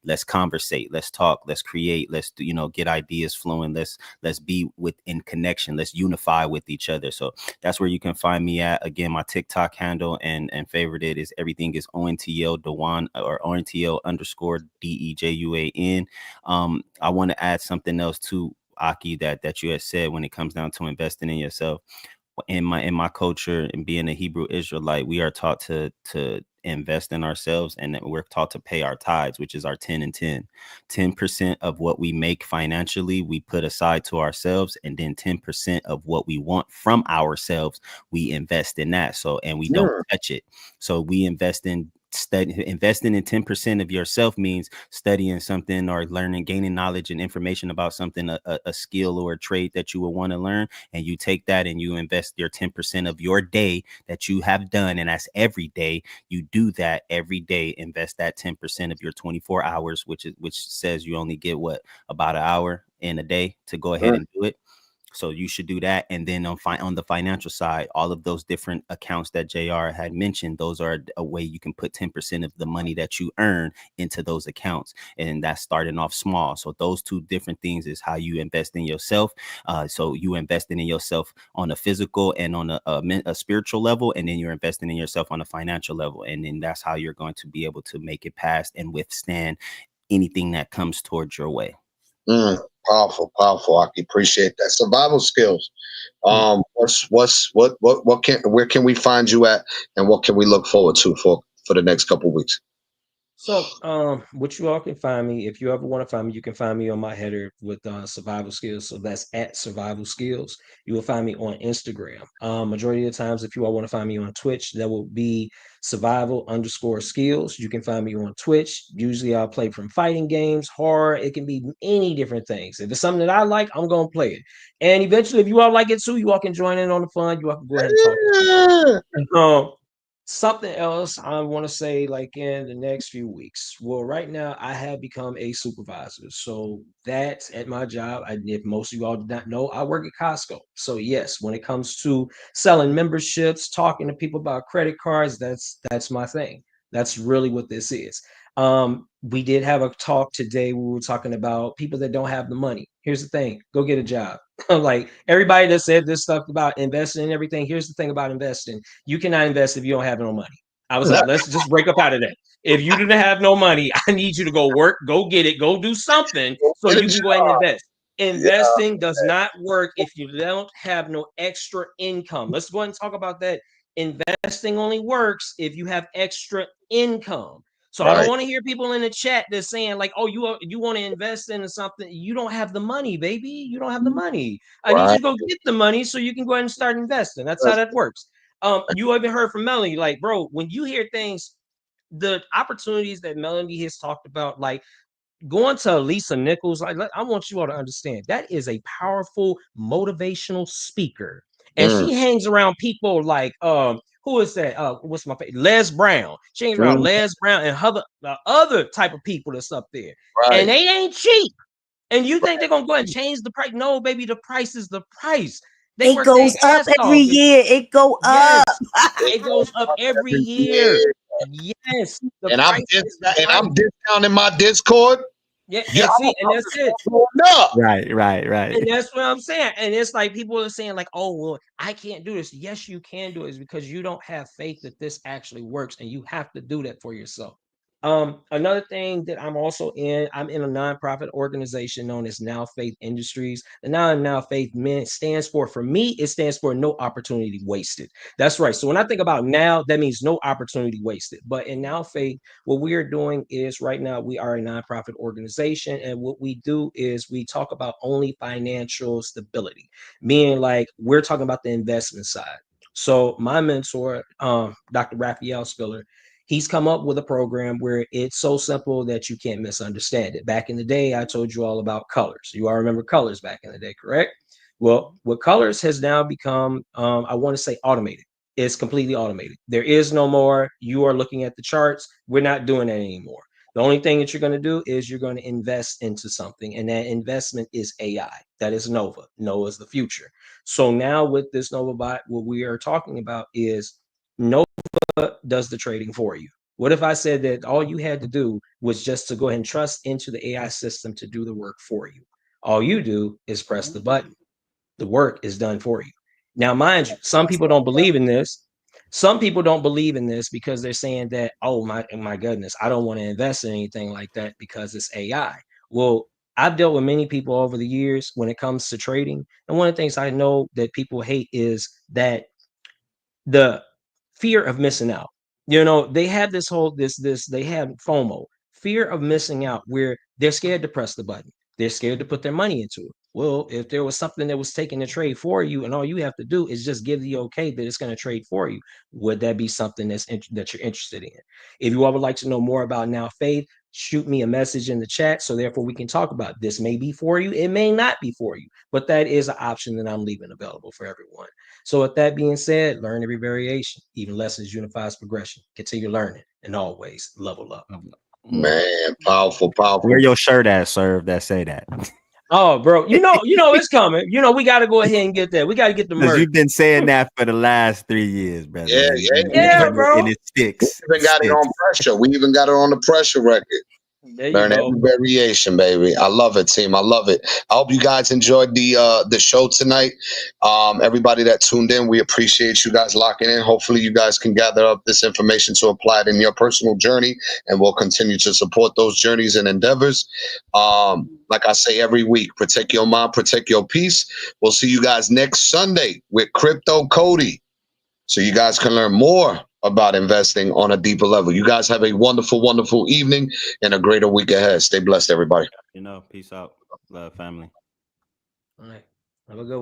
let's conversate, let's talk, let's create, let's get ideas flowing, let's be in connection, let's unify with each other. So that's where you can find me at. Again, my TikTok handle and favorite it is everything is ONTL Dewan, or ONTL_DEJUAN. I want to add something else to Aki that you had said when it comes down to investing in yourself. In my culture and being a Hebrew Israelite, we are taught to invest in ourselves, and we're taught to pay our tithes, which is our 10 and 10% of what we make financially we put aside to ourselves, and then 10% of what we want from ourselves we invest in that. So, and we don't touch it. So we invest in investing in 10% of yourself means studying something or learning, gaining knowledge and information about something, a skill or a trade that you will want to learn, and you take that and you invest your 10% of your day that you have done, and that's every day. You do that every day. Invest that 10% of your 24 hours, which says you only get about an hour in a day to go ahead and do it. So you should do that. And then on the financial side, all of those different accounts that JR had mentioned, those are a way you can put 10% of the money that you earn into those accounts. And that's starting off small. So those two different things is how you invest in yourself. So you investing in yourself on a physical and on a spiritual level, and then you're investing in yourself on a financial level. And then that's how you're going to be able to make it past and withstand anything that comes towards your way. Powerful, powerful. I appreciate that. Survival skills. Where can we find you at, and what can we look forward to for the next couple of weeks? So, what you all can find me, if you ever want to find me, you can find me on my header with survival skills. So that's at survival skills. You will find me on Instagram. Majority of the times, if you all want to find me on Twitch, that will be survival_skills. You can find me on Twitch. Usually I'll play from fighting games, horror. It can be any different things. If it's something that I like, I'm going to play it. And eventually, if you all like it too, you all can join in on the fun. You all can go ahead and talk to me. Something else I want to say, like in the next few weeks. Well, right now I have become a supervisor, so that's at my job. If most of you all did not know, I work at Costco. So yes, when it comes to selling memberships, talking to people about credit cards, that's my thing. That's really what this is. We did have a talk today. We were talking about people that don't have the money. Here's the thing: go get a job. Like everybody that said this stuff about investing and everything. Here's the thing about investing: you cannot invest if you don't have no money. I was like, let's just break up out of that. If you didn't have no money, I need you to go work, go get it, go do something so you can go ahead and invest. Investing does not work if you don't have no extra income. Let's go ahead and talk about that. Investing only works if you have extra income. So I don't want to hear people in the chat that's saying like, "Oh, you want to invest into something? You don't have the money, baby. You don't have the money. I need you to go get the money so you can go ahead and start investing." That's how that works. You even heard from Melony, like, bro, when you hear things, the opportunities that Melony has talked about, like going to Lisa Nichols, I want you all to understand that is a powerful motivational speaker, and she hangs around people like who is that? What's my favorite? Les Brown. She hangs around Les Brown and other type of people that's up there, and they ain't cheap. And you think they're gonna go and change the price? No, baby, the price is the price. They It goes up every year. It go up. It goes up every year. Yes, And I'm discounting my Discord. Yeah, and see, and that's it. Right. And that's what I'm saying. And it's like people are saying, like, oh, well, I can't do this. Yes, you can do it. It's because you don't have faith that this actually works, and you have to do that for yourself. Another thing that I'm in a nonprofit organization known as Now Faith Industries. The Now Faith stands for me, it stands for no opportunity wasted. That's right. So when I think about now, that means no opportunity wasted. But in Now Faith, what we are doing is right now we are a nonprofit organization, and what we do is we talk about only financial stability, meaning like we're talking about the investment side. So my mentor, Dr. Raphael Spiller, he's come up with a program where it's so simple that you can't misunderstand it. Back in the day, I told you all about colors. You all remember colors back in the day, correct? Well, what colors has now become, I want to say automated. It's completely automated. There is no more, you are looking at the charts. We're not doing that anymore. The only thing that you're going to do is you're going to invest into something, and that investment is AI. That is Nova. Nova is the future. So now with this Nova bot, what we are talking about is Nova does the trading for you. What if I said that all you had to do was just to go ahead and trust into the AI system to do the work for you? All you do is press the button. The work is done for you. Now, mind you, some people don't believe in this. Some people don't believe in this because they're saying that, oh my goodness, I don't want to invest in anything like that because it's AI. Well, I've dealt with many people over the years when it comes to trading. And one of the things I know that people hate is that the fear of missing out. You know, they have they have FOMO, fear of missing out, where they're scared to press the button. They're scared to put their money into it. Well, if there was something that was taking the trade for you, and all you have to do is just give the okay that it's going to trade for you, would that be something that you're interested in? If you all would like to know more about Now Faith, shoot me a message in the chat so therefore we can talk about it. This may be for you, it may not be for you, but that is an option that I'm leaving available for everyone. So with that being said, learn every variation. Even lessons unifies progression. Continue learning and always level up. Man, powerful. Where your shirt at, sir? That say that. Oh, bro, you know it's coming. You know we got to go ahead and get that. We got to get the Because merch. you've been saying that for the last 3 years, brother. Yeah, Yeah, bro. And it sticks. We even got it on pressure. We even got it on the pressure record. There you Learn go. every variation, baby. I love it, team. I love it. I hope you guys enjoyed the show tonight. Everybody that tuned in, we appreciate you guys locking in. Hopefully, you guys can gather up this information to apply it in your personal journey, and we'll continue to support those journeys and endeavors. Like I say every week, protect your mind, protect your peace. We'll see you guys next Sunday with Crypto Cody, so you guys can learn more about investing on a deeper level. You guys have a wonderful, wonderful evening and a greater week ahead. Stay blessed, everybody. Peace out. Love, family. All right. Have a good one.